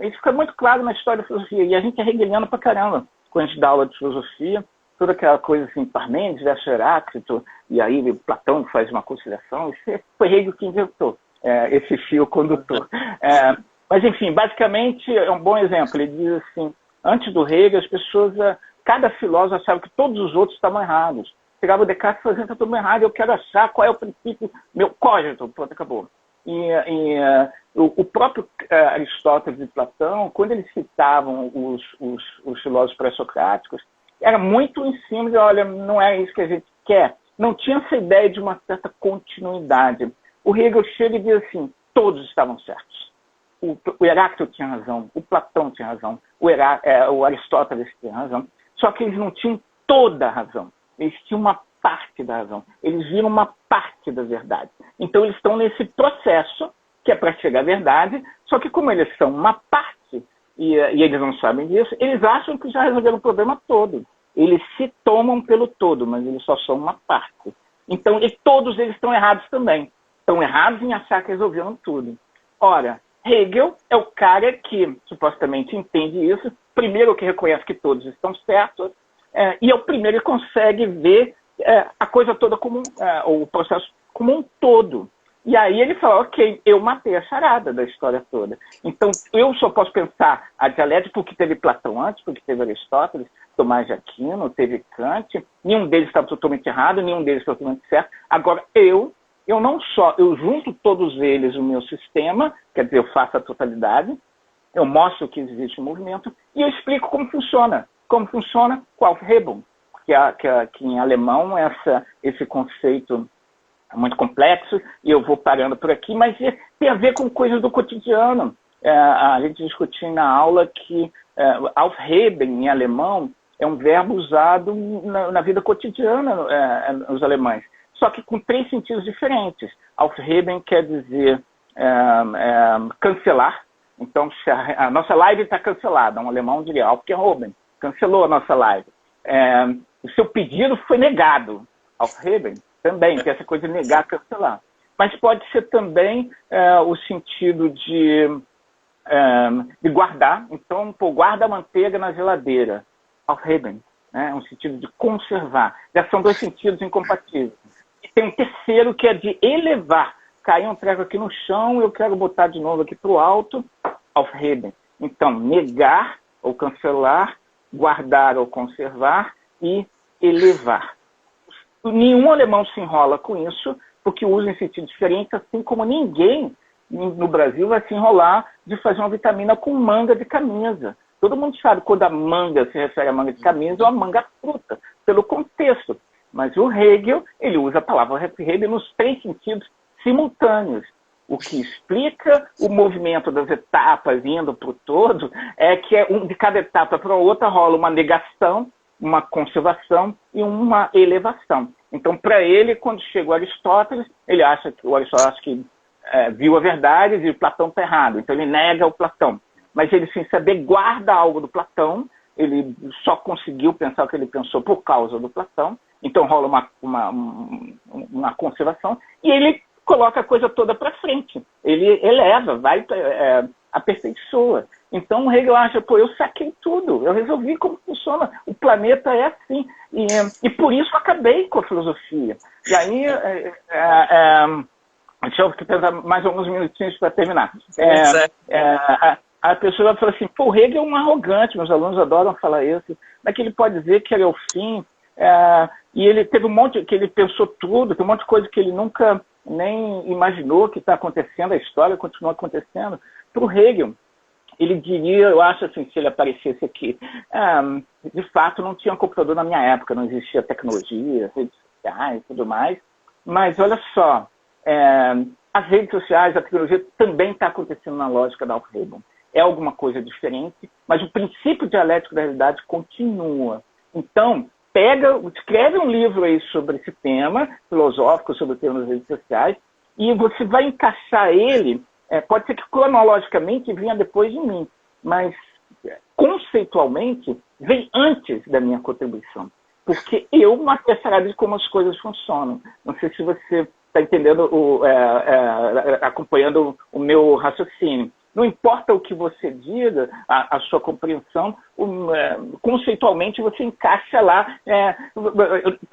isso fica muito claro na história da filosofia. E a gente é hegeliano pra caramba quando a gente dá aula de filosofia. Toda aquela coisa assim, Parmênides versus Heráclito, e aí Platão faz uma conciliação. Isso foi Hegel que inventou esse fio condutor. Mas, enfim, basicamente é um bom exemplo. Ele diz assim, antes do Hegel, as pessoas, cada filósofo achava que todos os outros estavam errados. Chegava o Descartes e fazia, está tudo errado, eu quero achar qual é o princípio, meu cogito, pronto, acabou. O próprio Aristóteles e Platão, quando eles citavam os filósofos pré-socráticos, era muito em cima de, olha, não é isso que a gente quer. Não tinha essa ideia de uma certa continuidade. O Hegel chega e diz assim, todos estavam certos. O Heráclito tinha razão, o Platão tinha razão, o Aristóteles tinha razão, só que eles não tinham toda a razão. Eles tinham uma parte da razão. Eles viram uma parte da verdade. Então, eles estão nesse processo, que é para chegar à verdade, só que como eles são uma parte, e eles não sabem disso, eles acham que já resolveram o problema todo. Eles se tomam pelo todo, mas eles só são uma parte. Então, todos eles estão errados também. Estão errados em achar que resolveram tudo. Ora, Hegel é o cara que supostamente entende isso, primeiro que reconhece que todos estão certos, e é o primeiro que consegue ver a coisa toda como o processo como um todo. E aí ele fala, ok, eu matei a charada da história toda. Então, eu só posso pensar a dialética porque teve Platão antes, porque teve Aristóteles, Tomás de Aquino, teve Kant, nenhum deles estava totalmente errado, nenhum deles totalmente certo. Agora, eu não só, eu junto todos eles no meu sistema, quer dizer, eu faço a totalidade, eu mostro que existe um movimento, e eu explico como funciona. Como funciona com Aufhebung, que em alemão esse conceito é muito complexo, e eu vou parando por aqui, mas tem a ver com coisas do cotidiano. A gente discutiu na aula que Aufheben, em alemão, é um verbo usado na vida cotidiana nos alemães, só que com 3 sentidos diferentes. Aufheben quer dizer cancelar. Então, se a nossa live está cancelada, um alemão diria Aufgehoben, cancelou a nossa live. O seu pedido foi negado. Aufheben também, que é essa coisa de negar, cancelar. Mas pode ser também o sentido de guardar. Então, guarda a manteiga na geladeira. Aufheben, né? Um sentido de conservar. Já são 2 sentidos incompatíveis. E tem um terceiro que é de elevar. Caiu um treco aqui no chão, eu quero botar de novo aqui para o alto. Aufheben. Então, negar ou cancelar, guardar ou conservar e elevar. Nenhum alemão se enrola com isso, porque usa em sentido diferente, assim como ninguém no Brasil vai se enrolar de fazer uma vitamina com manga de camisa. Todo mundo sabe quando a manga se refere a manga de camisa ou a manga fruta, pelo contexto. Mas o Hegel, ele usa a palavra Hegel nos 3 sentidos simultâneos. O que explica o movimento das etapas indo para o todo é que de cada etapa para outra rola uma negação, uma conservação e uma elevação. Então, para ele, quando chega o Aristóteles, o Aristóteles acha que viu a verdade e o Platão está errado. Então, ele nega o Platão. Mas ele, sem saber, guarda algo do Platão. Ele só conseguiu pensar o que ele pensou por causa do Platão. Então, rola uma conservação. E ele coloca a coisa toda para frente. Ele eleva, vai aperfeiçoa. Então, o Hegel acha, eu saquei tudo, eu resolvi como funciona, o planeta é assim. E por isso acabei com a filosofia. E aí, deixa eu pensar mais alguns minutinhos para terminar. A pessoa fala assim, o Hegel é um arrogante, meus alunos adoram falar isso, mas que ele pode dizer que ele é o fim, e ele teve um monte, que ele pensou tudo, tem um monte de coisa que ele nunca nem imaginou que está acontecendo, a história continua acontecendo. Para o Hegel, ele diria, eu acho assim, se ele aparecesse aqui, de fato não tinha computador na minha época, não existia tecnologia, redes sociais e tudo mais, mas olha só, as redes sociais, a tecnologia também está acontecendo na lógica da Aufhebung. É alguma coisa diferente, mas o princípio dialético da realidade continua. Então, escreve um livro aí sobre esse tema filosófico, sobre o tema das redes sociais, e você vai encaixar ele, pode ser que cronologicamente venha depois de mim, mas conceitualmente vem antes da minha contribuição. Porque eu marquei de como as coisas funcionam. Não sei se você está entendendo, acompanhando o meu raciocínio. Não importa o que você diga, a sua compreensão, conceitualmente você encaixa lá.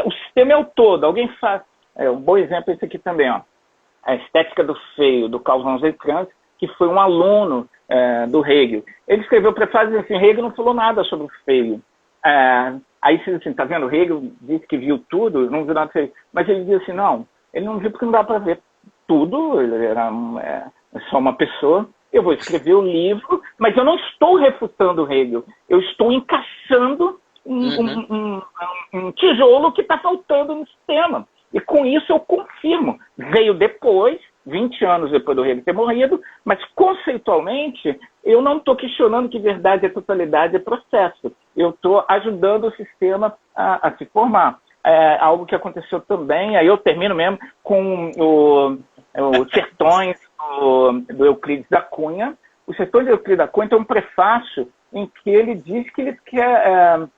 O sistema é o todo. Alguém faz. Um bom exemplo é esse aqui também, ó. A Estética do Feio, do Karl von Zeitkrans, que foi um aluno do Hegel. Ele escreveu o prefácio assim, Hegel não falou nada sobre o feio. Aí você diz assim, tá vendo? Hegel disse que viu tudo, não viu nada feio. Mas ele diz assim, não, ele não viu porque não dá para ver tudo, ele era só uma pessoa. Eu vou escrever o livro, mas eu não estou refutando Hegel. Eu estou encaixando um tijolo que está faltando no sistema. E com isso eu confirmo. Veio depois, 20 anos depois do Hegel ter morrido, mas conceitualmente eu não estou questionando que verdade é totalidade, é processo. Eu estou ajudando o sistema a se formar. Algo que aconteceu também, aí eu termino mesmo com os Sertões do Euclides da Cunha. Os Sertões do Euclides da Cunha tem um prefácio em que ele diz que ele quer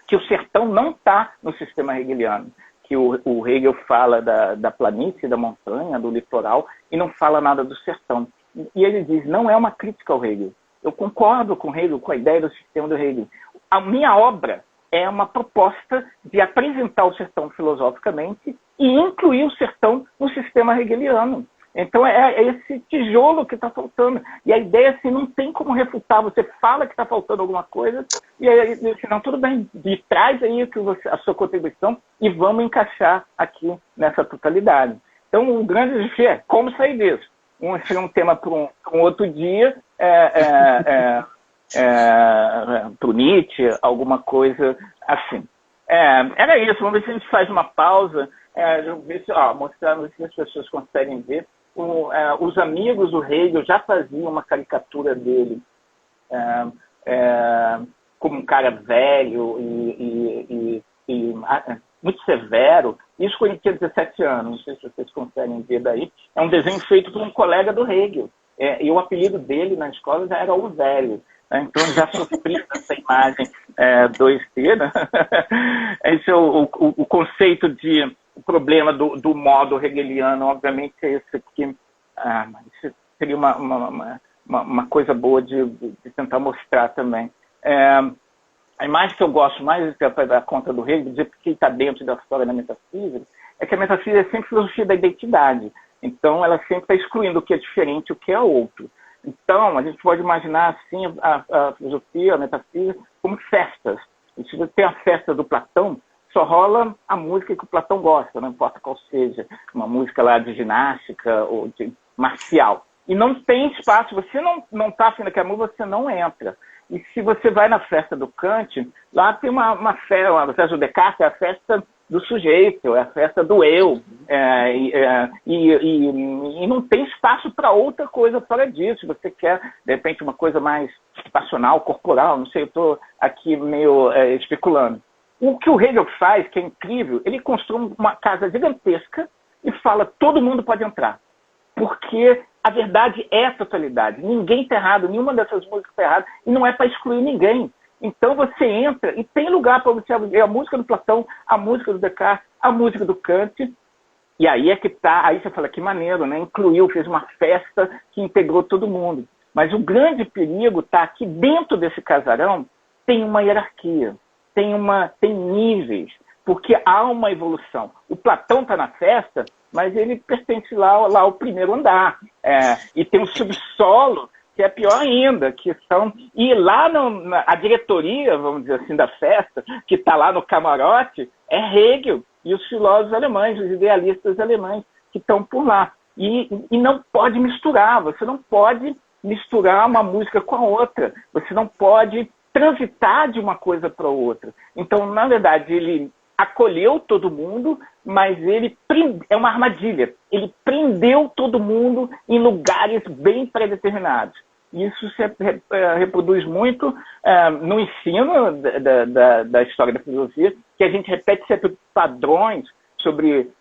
que o sertão não está no sistema hegeliano, que o Hegel fala da planície, da montanha, do litoral, e não fala nada do sertão. E ele diz, não é uma crítica ao Hegel. Eu concordo com o Hegel, com a ideia do sistema do Hegel. A minha obra é uma proposta de apresentar o sertão filosoficamente e incluir o sertão no sistema hegeliano. Então é esse tijolo que está faltando. E a ideia é assim, não tem como refutar. Você fala que está faltando alguma coisa e aí assim, não, tudo bem, e traz aí a sua contribuição e vamos encaixar aqui nessa totalidade. Então o grande desafio é como sair disso. Um tema para um outro dia, para o Nietzsche, alguma coisa assim. Era isso, vamos ver se a gente faz uma pausa, mostrar se as pessoas conseguem ver. Os amigos do Hegel já faziam uma caricatura dele como um cara velho e muito severo. Isso quando ele tinha 17 anos, não sei se vocês conseguem ver daí. É um desenho feito por um colega do Hegel. E o apelido dele na escola já era o velho. Então já sofri essa imagem 2D. Né? Esse é o conceito de o problema do modo hegeliano, obviamente, é esse aqui. Isso seria uma coisa boa de tentar mostrar também. A imagem que eu gosto mais da conta do Hegel, dizer que está dentro da história da metafísica, é que a metafísica é sempre filosofia da identidade. Então, ela sempre está excluindo o que é diferente e o que é outro. Então, a gente pode imaginar assim a filosofia, a metafísica, como festas. E se você tem a festa do Platão, só rola a música que o Platão gosta, não importa qual seja, uma música lá de ginástica ou de marcial. E não tem espaço, você não está afim daquela música, você não entra. E se você vai na festa do Kant, lá tem uma festa do Descartes, é a festa do sujeito, é a festa do eu, e não tem espaço para outra coisa fora disso. Você quer, de repente, uma coisa mais passional, corporal, não sei, eu estou aqui meio especulando. O que o Hegel faz, que é incrível, ele constrói uma casa gigantesca e fala, todo mundo pode entrar. Porque a verdade é a totalidade. Ninguém está errado, nenhuma dessas músicas está errada, e não é para excluir ninguém. Então você entra e tem lugar para você ver a música do Platão, a música do Descartes, a música do Kant, e aí é que tá, aí você fala, que maneiro, né? Incluiu, fez uma festa que integrou todo mundo. Mas o grande perigo está que dentro desse casarão tem uma hierarquia, tem níveis, porque há uma evolução. O Platão está na festa, mas ele pertence lá ao primeiro andar. E tem um subsolo, que é pior ainda, que são... E lá a diretoria, vamos dizer assim, da festa, que está lá no camarote, é Hegel e os filósofos alemães, os idealistas alemães, que estão por lá. E não pode misturar, você não pode misturar uma música com a outra. Você não pode transitar de uma coisa para outra. Então, na verdade, ele acolheu todo mundo, mas ele é uma armadilha. Ele prendeu todo mundo em lugares bem pré-determinados. Isso se reproduz muito no ensino da história da filosofia, que a gente repete sempre padrões sobre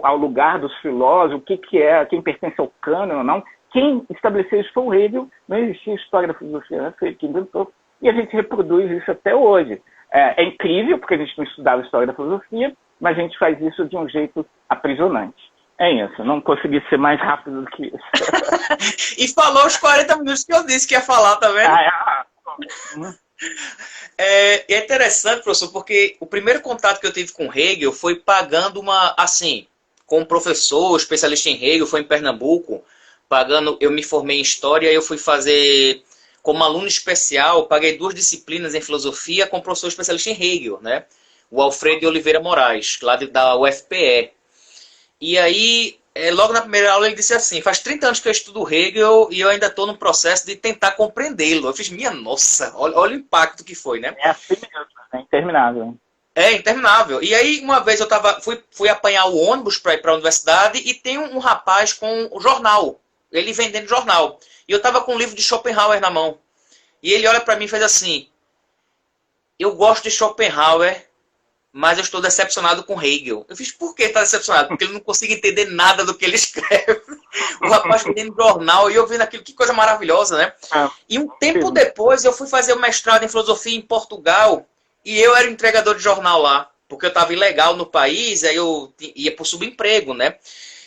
ao lugar dos filósofos, o que é, quem pertence ao cânon ou não. Quem estabeleceu isso foi o Hegel, não existia história da filosofia, foi ele que inventou, e a gente reproduz isso até hoje. É incrível, porque a gente não estudava história da filosofia, mas a gente faz isso de um jeito aprisionante. É isso, não consegui ser mais rápido do que isso. E falou os 40 minutos que eu disse que ia falar, tá vendo? É interessante, professor, porque o primeiro contato que eu tive com Hegel foi pagando com um professor especialista em Hegel, foi em Pernambuco, eu me formei em História e eu fui fazer, como aluno especial, paguei 2 disciplinas em Filosofia com um professor especialista em Hegel, né? O Alfredo de Oliveira Moraes, lá da UFPE. E aí, logo na primeira aula, ele disse assim, faz 30 anos que eu estudo Hegel e eu ainda estou no processo de tentar compreendê-lo. Eu fiz, minha nossa, olha o impacto que foi, né? É assim mesmo, é interminável. É interminável. E aí, uma vez eu fui apanhar o ônibus para ir para a universidade e tem um rapaz com o jornal, ele vendendo jornal. E eu estava com um livro de Schopenhauer na mão. E ele olha para mim e fez assim, eu gosto de Schopenhauer, mas eu estou decepcionado com Hegel. Eu fiz, por que está decepcionado? Porque ele não consigo entender nada do que ele escreve. O rapaz vendendo jornal e eu vendo aquilo, que coisa maravilhosa, né? E um tempo depois eu fui fazer o mestrado em filosofia em Portugal e eu era entregador de jornal lá, porque eu estava ilegal no país, aí eu ia por subemprego, né?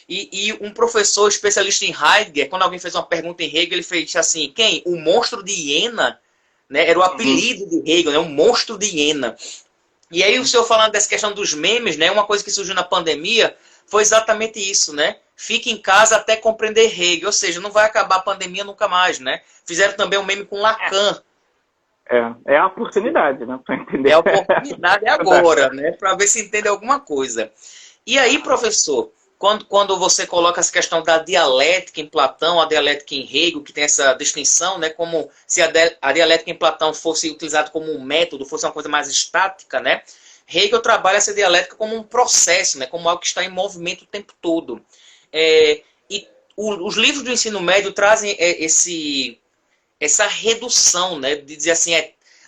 E um professor especialista em Heidegger, quando alguém fez uma pergunta em Hegel, ele fez assim, quem? O monstro de Iena, né? Era o apelido de Hegel, né? O monstro de Iena. E aí o senhor falando dessa questão dos memes, né? Uma coisa que surgiu na pandemia foi exatamente isso, né? Fique em casa até compreender Hegel, ou seja, não vai acabar a pandemia nunca mais, né? Fizeram também um meme com Lacan. É a oportunidade, né? Para entender. É a oportunidade agora, né? Para ver se entende alguma coisa. E aí, professor, quando você coloca essa questão da dialética em Platão, a dialética em Hegel, que tem essa distinção, né, como se a dialética em Platão fosse utilizada como um método, fosse uma coisa mais estática, né, Hegel trabalha essa dialética como um processo, né, como algo que está em movimento o tempo todo. Os livros do ensino médio trazem essa redução, né, de dizer assim,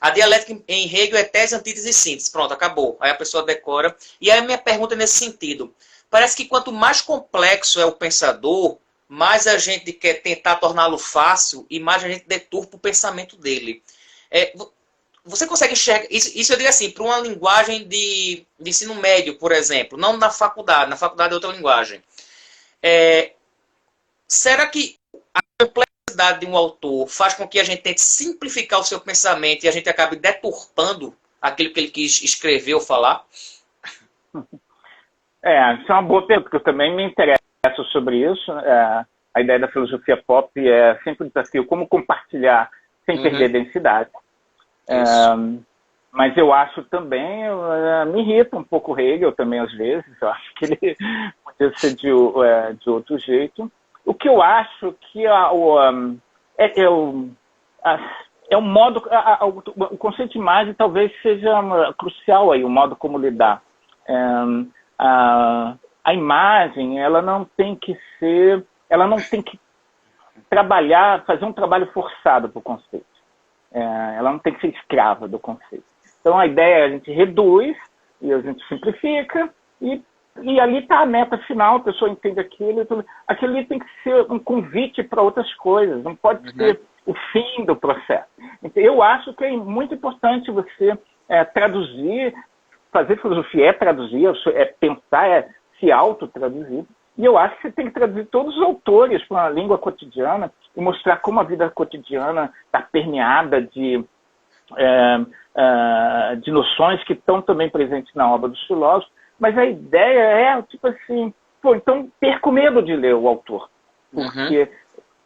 a dialética em Hegel é tese, antítese e síntese. Pronto, acabou. Aí a pessoa decora. E aí a minha pergunta é nesse sentido. Parece que quanto mais complexo é o pensador, mais a gente quer tentar torná-lo fácil e mais a gente deturpa o pensamento dele. Você consegue enxergar... Isso eu digo assim, para uma linguagem de ensino médio, por exemplo, não na faculdade. Na faculdade é outra linguagem. Será que a complexidade de um autor faz com que a gente tente simplificar o seu pensamento e a gente acabe deturpando aquilo que ele quis escrever ou falar? Isso é uma boa pergunta, porque eu também me interesso sobre isso. A ideia da filosofia pop é sempre um desafio, como compartilhar sem perder densidade. Mas eu acho também, me irrita um pouco o Hegel também às vezes, eu acho que ele podia ser de outro jeito. O que eu acho que é o modo, o conceito de imagem talvez seja crucial aí, o modo como lidar. A imagem, ela não tem que trabalhar, fazer um trabalho forçado para o conceito. Ela não tem que ser escrava do conceito. Então a ideia é a gente reduz e a gente simplifica e ali está a meta final, a pessoa entende aquilo. Aquilo ali tem que ser um convite para outras coisas, não pode ser o fim do processo. Então, eu acho que é muito importante você traduzir. Fazer filosofia é traduzir, é pensar, é se autotraduzir. E eu acho que você tem que traduzir todos os autores para uma língua cotidiana e mostrar como a vida cotidiana está permeada de noções que estão também presentes na obra dos filósofos. Mas a ideia é, tipo assim, então perca o medo de ler o autor. Porque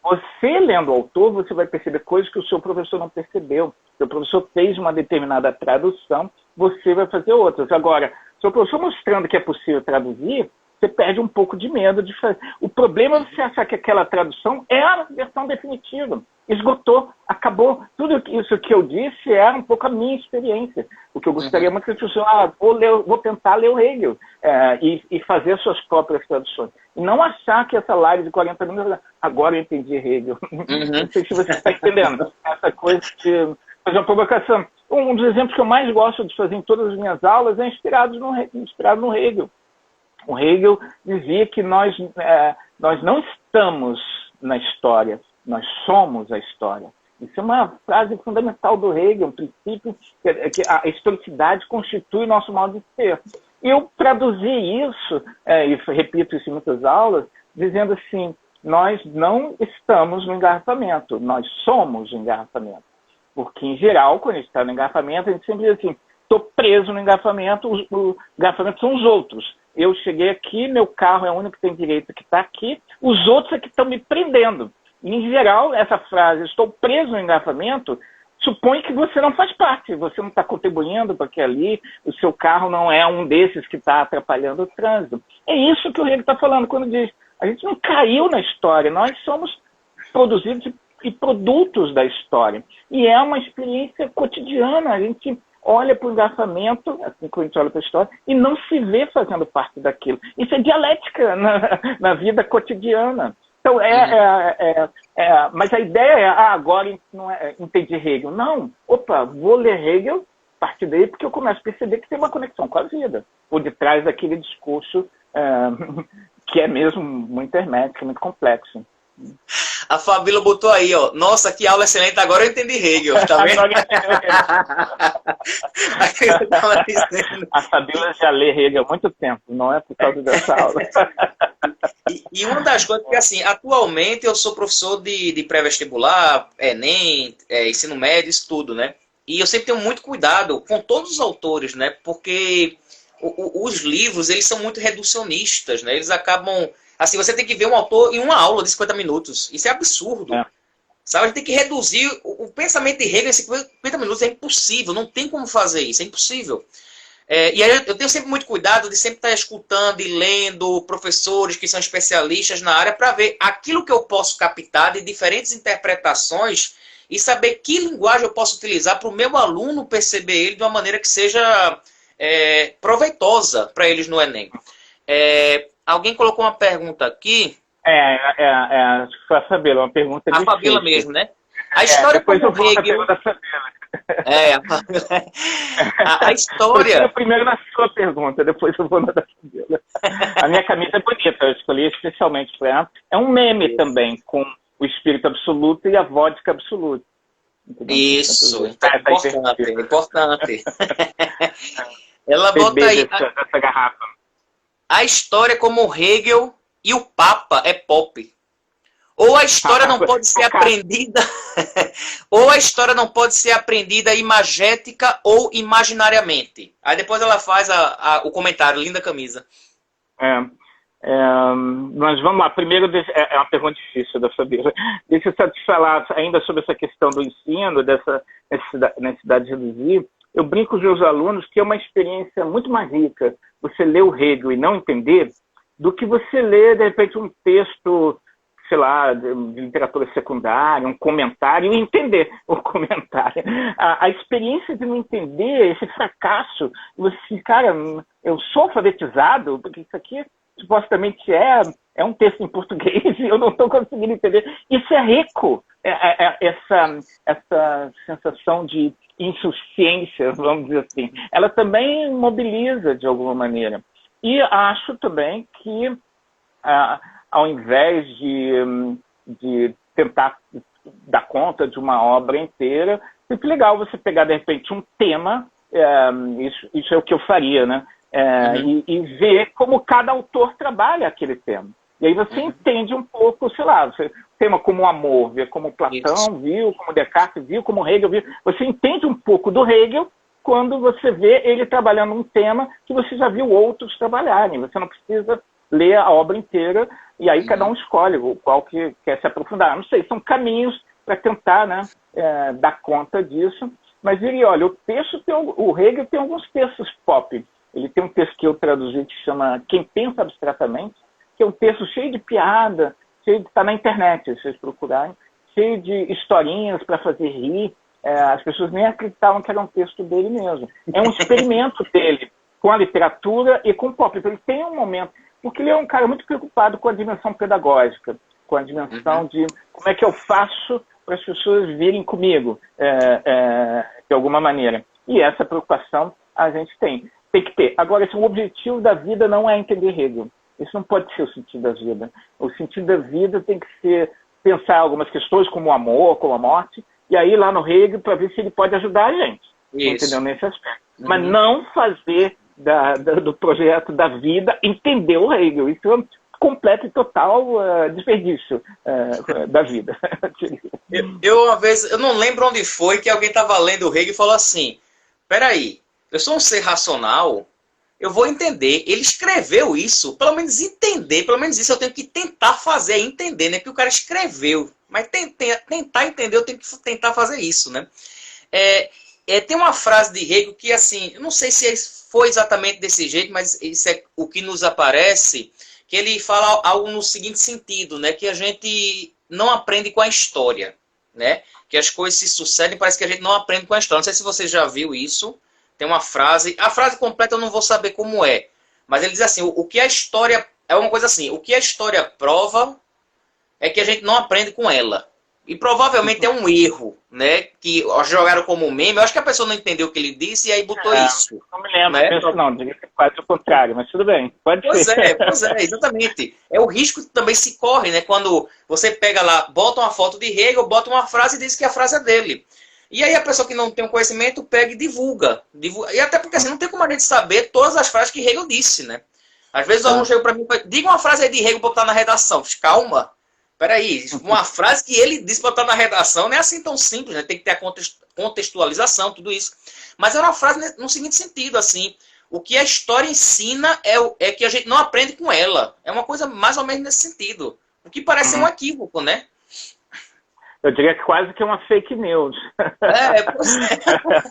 você, lendo o autor, você vai perceber coisas que o seu professor não percebeu. Se o professor fez uma determinada tradução, você vai fazer outras. Agora, se o professor mostrando que é possível traduzir, você perde um pouco de medo de fazer. O problema é você achar que aquela tradução é a versão definitiva. esgotou, acabou. Tudo isso que eu disse era um pouco a minha experiência. O que eu gostaria muito que as pessoas, vou tentar ler o Hegel e fazer suas próprias traduções. E não achar que essa live de 40 minutos, agora eu entendi Hegel. Não sei se você está entendendo. Essa coisa de fazer uma provocação. Um dos exemplos que eu mais gosto de fazer em todas as minhas aulas é inspirado no Hegel. O Hegel dizia que nós não estamos na história, nós somos a história. Isso é uma frase fundamental do Hegel, um princípio que a historicidade constitui o nosso modo de ser. Eu traduzi isso, e repito isso em muitas aulas, dizendo assim, nós não estamos no engarrafamento, nós somos o engarrafamento. Porque, em geral, quando a gente está no engarrafamento, a gente sempre diz assim, estou preso no engarrafamento, o engarrafamento são os outros. Eu cheguei aqui, meu carro é o único que tem direito que está aqui, os outros é que estão me prendendo. E, em geral, essa frase, estou preso no engarrafamento, supõe que você não faz parte, você não está contribuindo para que ali o seu carro não é um desses que está atrapalhando o trânsito. É isso que o Hegel está falando quando diz, a gente não caiu na história, nós somos produzidos e produtos da história. E é uma experiência cotidiana, a gente olha para o engarrafamento, assim como a gente olha para a história, e não se vê fazendo parte daquilo. Isso é dialética na vida cotidiana. Então, mas a ideia é, agora não entendi Hegel. Não, vou ler Hegel a partir daí, porque eu começo a perceber que tem uma conexão com a vida, por detrás daquele discurso que é mesmo muito hermético, muito complexo. A Fabíola botou aí, ó. Nossa, que aula excelente. Agora eu entendi Hegel, tá vendo? A Fabíola já lê Hegel há muito tempo, não é por causa dessa aula. E uma das coisas que, assim, atualmente eu sou professor de pré-vestibular, Enem, ensino médio, isso tudo, né? E eu sempre tenho muito cuidado com todos os autores, né? Porque os livros, eles são muito reducionistas, né? Eles acabam... Assim, você tem que ver um autor em uma aula de 50 minutos. Isso é absurdo. Sabe? A gente tem que reduzir o pensamento de Hegel em 50 minutos. É impossível. Não tem como fazer isso. É impossível. E aí eu tenho sempre muito cuidado de sempre estar escutando e lendo professores que são especialistas na área para ver aquilo que eu posso captar de diferentes interpretações e saber que linguagem eu posso utilizar para o meu aluno perceber ele de uma maneira que seja proveitosa para eles no Enem. Alguém colocou uma pergunta aqui. Acho que foi a Fabíola, uma pergunta difícil. A Fabíola mesmo, né? A história depois como eu vou Hegel... na Fabíola. A história... Eu primeiro na sua pergunta, depois eu vou na da Fabíola. A minha camisa é bonita, eu escolhi especialmente para ela. É um meme também, com o espírito absoluto e a vodka absoluta. Isso, importante. Ela bota aí... Essa garrafa. A história como Hegel e o Papa é pop. Ou a história não pode ser aprendida, ou a história não pode ser aprendida imagética ou imaginariamente. Aí depois ela faz o comentário, linda camisa. Mas vamos lá, primeiro é uma pergunta difícil da Fabíola. Deixa eu só te falar ainda sobre essa questão do ensino, dessa necessidade de reduzir. Eu brinco com os meus alunos que é uma experiência muito mais rica você ler o Hegel e não entender do que você ler, de repente, um texto, sei lá, de literatura secundária, um comentário, e entender o comentário. A experiência de não entender, esse fracasso, você, cara, eu sou alfabetizado, porque isso aqui supostamente é um texto em português e eu não estou conseguindo entender. Isso é rico, essa sensação de insuficiência, vamos dizer assim. Ela também mobiliza de alguma maneira. E acho também que, ao invés de tentar dar conta de uma obra inteira, é muito legal você pegar, de repente, um tema, isso é o que eu faria, né? E ver como cada autor trabalha aquele tema. E aí você entende um pouco, sei lá, tema como o amor, vê como Platão viu, como Descartes viu, como Hegel viu. Você entende um pouco do Hegel quando você vê ele trabalhando um tema que você já viu outros trabalharem. Você não precisa ler a obra inteira e aí cada um escolhe o qual que quer se aprofundar. Não sei, são caminhos para tentar, né, dar conta disso. Mas ele, olha, o Hegel tem alguns textos pop. Ele tem um texto que eu traduzi que chama Quem Pensa Abstratamente, que é um texto cheio de piada, está na internet, se vocês procurarem, cheio de historinhas para fazer rir. As pessoas nem acreditavam que era um texto dele mesmo. É um experimento dele com a literatura e com o pop. Então, ele tem um momento... Porque ele é um cara muito preocupado com a dimensão pedagógica, com a dimensão de como é que eu faço para as pessoas virem comigo, de alguma maneira. E essa preocupação a gente tem que ter. Agora, o objetivo da vida não é entender Hegel. Isso não pode ser o sentido da vida. O sentido da vida tem que ser pensar algumas questões como o amor, como a morte, e aí lá no Hegel para ver se ele pode ajudar a gente. Entendeu? Nesse aspecto. Mas não fazer do projeto da vida entender o Hegel. Isso é um completo e total desperdício da vida. Uma vez, eu não lembro onde foi, que alguém estava lendo o Hegel e falou assim, peraí, eu sou um ser racional, eu vou entender, ele escreveu isso, pelo menos entender, pelo menos isso eu tenho que tentar fazer, entender, né? Porque o cara escreveu, mas tentar entender, eu tenho que tentar fazer isso, né? Tem uma frase de Hegel que, assim, eu não sei se foi exatamente desse jeito, mas isso é o que nos aparece, que ele fala algo no seguinte sentido, né? Que a gente não aprende com a história, né? Que as coisas se sucedem, parece que a gente não aprende com a história. Não sei se você já viu isso. Tem uma frase, a frase completa eu não vou saber como é, mas ele diz assim, o que a história, é uma coisa assim, o que a história prova é que a gente não aprende com ela. E provavelmente é um erro, né? Que jogaram como meme. Eu acho que a pessoa não entendeu o que ele disse e aí botou isso. Não me lembro, né? Não, diria que é quase o contrário, mas tudo bem. Pode ser. Pois é, exatamente. É o risco que também se corre, né? Quando você pega lá, bota uma foto de Hegel, bota uma frase e diz que a frase é dele. E aí a pessoa que não tem o conhecimento pega e divulga. E até porque assim, não tem como a gente saber todas as frases que Hegel disse, né? Às vezes o aluno chega para mim e fala, diga uma frase aí de Hegel para botar na redação. Calma. Peraí, uma frase que ele disse para botar na redação não é assim tão simples, né? Tem que ter a contextualização, tudo isso. Mas é uma frase no seguinte sentido, assim, o que a história ensina é que a gente não aprende com ela. É uma coisa mais ou menos nesse sentido. O que parece ser um equívoco, né? Eu diria que quase que é uma fake news. Pois é.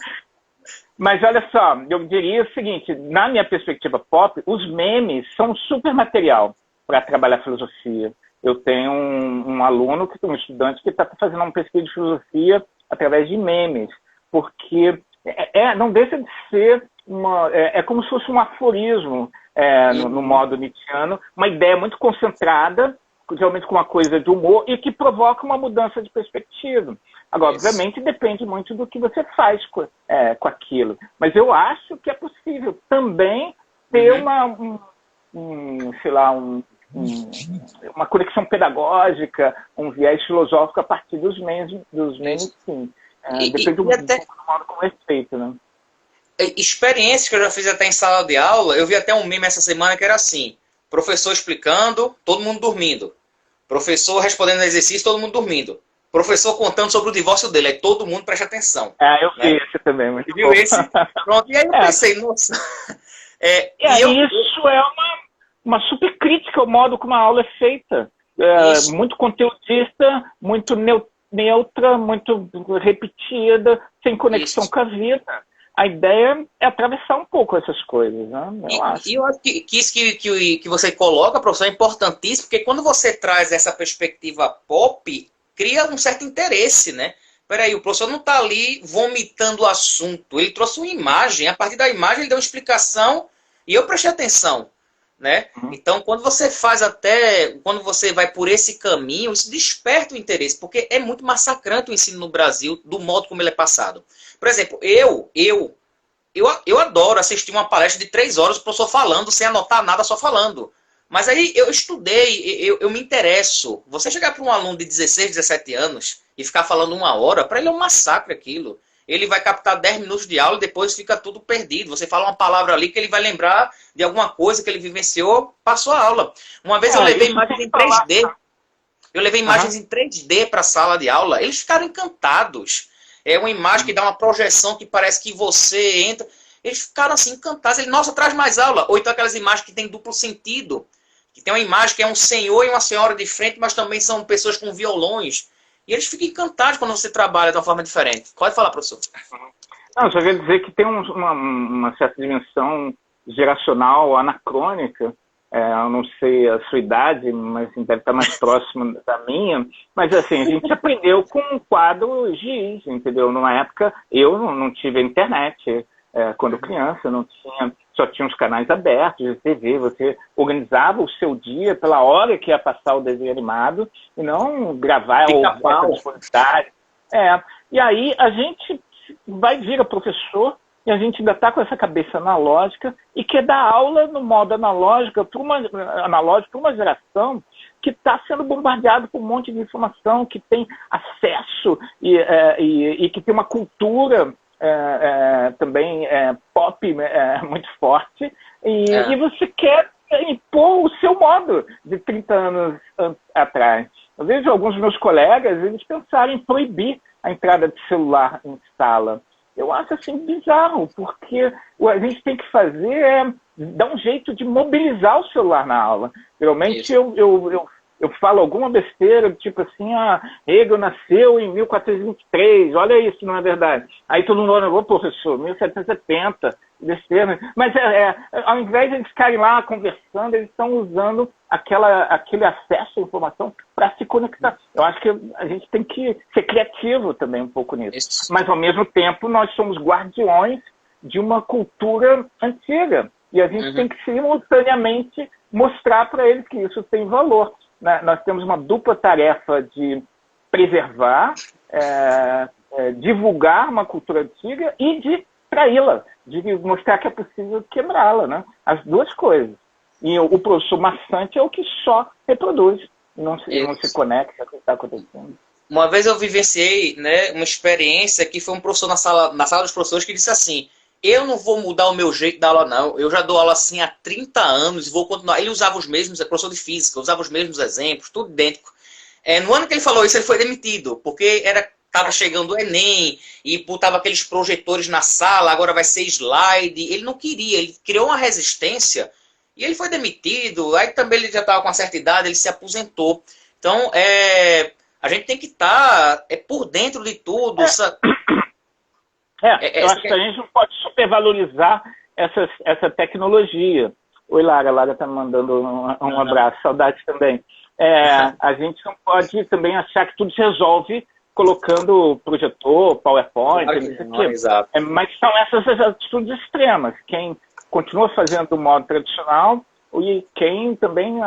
Mas olha só, eu diria o seguinte, na minha perspectiva pop, os memes são um super material para trabalhar filosofia. Eu tenho um aluno, um estudante, que está fazendo uma pesquisa de filosofia através de memes, porque não deixa de ser como se fosse um aforismo, no modo nietzschiano, uma ideia muito concentrada, geralmente com uma coisa de humor, e que provoca uma mudança de perspectiva. Agora, obviamente, depende muito do que você faz com aquilo. Mas eu acho que é possível também ter uma conexão pedagógica, um viés filosófico a partir dos memes, sim. Depende do modo como é feito, né? Experiências que eu já fiz até em sala de aula, eu vi até um meme essa semana que era assim, professor explicando, todo mundo dormindo. Professor respondendo exercício, todo mundo dormindo. Professor contando sobre o divórcio dele, aí todo mundo presta atenção. Eu vi esse também, muito viu bom. Esse? Pronto, e aí eu pensei, nossa... Isso é uma super crítica ao modo como a aula é feita. Muito conteudista, muito neutra, muito repetida, sem conexão com a vida. A ideia é atravessar um pouco essas coisas, né? Eu acho que isso que você coloca, professor, é importantíssimo, porque quando você traz essa perspectiva pop, cria um certo interesse, né? Peraí, o professor não está ali vomitando o assunto, ele trouxe uma imagem, a partir da imagem ele deu uma explicação e eu prestei atenção, né? Então, quando você quando você vai por esse caminho, isso desperta o interesse, porque é muito massacrante o ensino no Brasil, do modo como ele é passado. Por exemplo, eu adoro assistir uma palestra de 3 horas, o professor falando, sem anotar nada, só falando. Mas aí eu estudei, eu me interesso. Você chegar para um aluno de 16, 17 anos e ficar falando 1 hora, para ele é um massacre aquilo. Ele vai captar 10 minutos de aula e depois fica tudo perdido. Você fala uma palavra ali que ele vai lembrar de alguma coisa que ele vivenciou, passou a aula. Uma vez eu levei imagens em 3D. Eu levei imagens em 3D para a sala de aula. Eles ficaram encantados. É uma imagem que dá uma projeção que parece que você entra. Eles ficaram assim encantados. Ele, nossa, traz mais aula. Ou então aquelas imagens que tem duplo sentido. Que tem uma imagem que é um senhor e uma senhora de frente, mas também são pessoas com violões. E eles ficam encantados quando você trabalha de uma forma diferente. Pode falar, professor. Não, só quer dizer que tem uma certa dimensão geracional, anacrônica, Eu não sei a sua idade, mas deve estar mais próximo da minha. Mas assim, a gente aprendeu com um quadro giz, entendeu? Numa época, eu não tive internet. Quando criança, só tinha os canais abertos de TV. Você organizava o seu dia pela hora que ia passar o desenho animado e não gravar ou essa disponibilidade. E aí a gente vira professor e a gente ainda está com essa cabeça analógica e quer dar aula no modo analógico para uma geração que está sendo bombardeado por um monte de informação, que tem acesso e que tem uma cultura também pop muito forte. E você quer impor o seu modo de 30 anos atrás. Eu vejo alguns dos meus colegas, eles pensaram em proibir a entrada de celular em sala. Eu acho assim bizarro, porque o que a gente tem que fazer é dar um jeito de mobilizar o celular na aula. Realmente eu falo alguma besteira, tipo assim, Hegel nasceu em 1423, olha isso, não é verdade? Aí todo mundo olha, professor, 1770, besteira. Mas ao invés de eles ficarem lá conversando, eles estão usando aquele acesso à informação para se conectar. Eu acho que a gente tem que ser criativo também um pouco nisso. Isso. Mas, ao mesmo tempo, nós somos guardiões de uma cultura antiga. E a gente tem que, simultaneamente, mostrar para eles que isso tem valor. Nós temos uma dupla tarefa de preservar, divulgar uma cultura antiga e de traí-la, de mostrar que é possível quebrá-la, né? As duas coisas. E o professor maçante é o que só reproduz, não se conecta com o que está acontecendo. Uma vez eu vivenciei, né, uma experiência que foi um professor na sala dos professores que disse assim: eu não vou mudar o meu jeito da aula, não. Eu já dou aula assim há 30 anos e vou continuar. Ele usava os mesmos, professor de física, usava os mesmos exemplos, tudo idêntico. No ano que ele falou isso, ele foi demitido, porque estava chegando o Enem e botava aqueles projetores na sala, agora vai ser slide. Ele não queria, ele criou uma resistência e ele foi demitido. Aí também ele já estava com uma certa idade, ele se aposentou. Então, a gente tem que estar por dentro de tudo. Eu acho que a gente não pode supervalorizar essa tecnologia. Oi, Lara. A Lara está me mandando um abraço. Saudades também. A gente não pode também achar que tudo se resolve colocando projetor, PowerPoint, exato. Mas são essas atitudes extremas. Quem continua fazendo do modo tradicional e quem também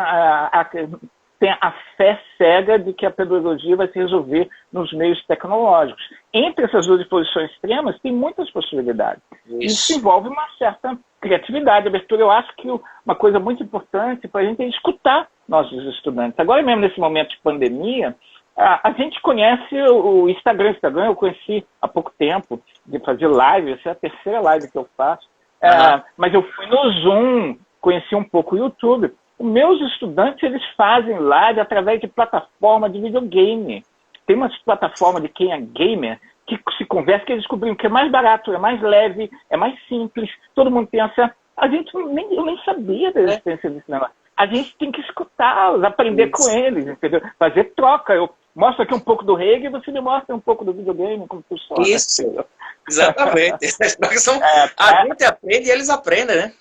tem a fé cega de que a pedagogia vai se resolver nos meios tecnológicos. Entre essas duas posições extremas, tem muitas possibilidades. Isso envolve uma certa criatividade, abertura. Eu acho que uma coisa muito importante para a gente é escutar nossos estudantes. Agora mesmo, nesse momento de pandemia, a gente conhece o Instagram. Eu conheci há pouco tempo, de fazer live. Essa é a terceira live que eu faço. Mas eu fui no Zoom, conheci um pouco o YouTube. Os meus estudantes, eles fazem live através de plataforma de videogame. Tem umas plataformas de quem é gamer que se conversa, que eles descobriram que é mais barato, é mais leve, é mais simples. Todo mundo pensa... eu nem sabia da existência desse negócio. A gente tem que escutá-los, aprender com eles, entendeu? Fazer troca. Eu mostro aqui um pouco do Hegel e você me mostra um pouco do videogame, como funciona. Isso, exatamente. A gente aprende e eles aprendem, né?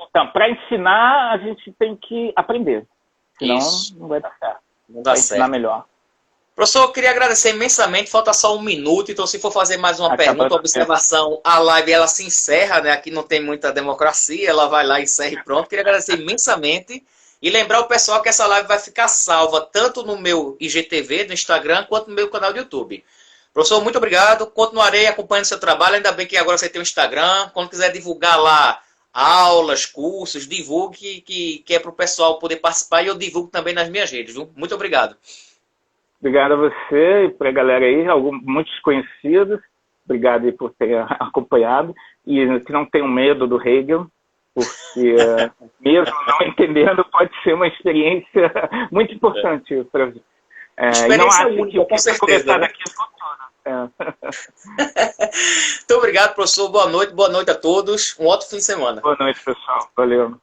Então, para ensinar, a gente tem que aprender. Senão, não vai dar certo. Não dá certo. Ensinar melhor. Professor, eu queria agradecer imensamente. Falta só um minuto. Então, se for fazer mais uma pergunta, observação, a live ela se encerra, né? Aqui não tem muita democracia. Ela vai lá e encerra e pronto. Queria agradecer imensamente. E lembrar o pessoal que essa live vai ficar salva tanto no meu IGTV, no Instagram, quanto no meu canal do YouTube. Professor, muito obrigado. Continuarei acompanhando seu trabalho. Ainda bem que agora você tem um Instagram. Quando quiser divulgar lá aulas, cursos, divulgue que é para o pessoal poder participar e eu divulgo também nas minhas redes, viu? Muito obrigado. Obrigado a você e para a galera aí, muitos conhecidos. Obrigado aí por ter acompanhado. E que não tenham medo do Hegel, porque mesmo não entendendo, pode ser uma experiência muito importante para você. Experiência única, com certeza. Né? Daqui Muito obrigado, professor. Boa noite a todos. Um ótimo fim de semana. Boa noite, pessoal. Valeu.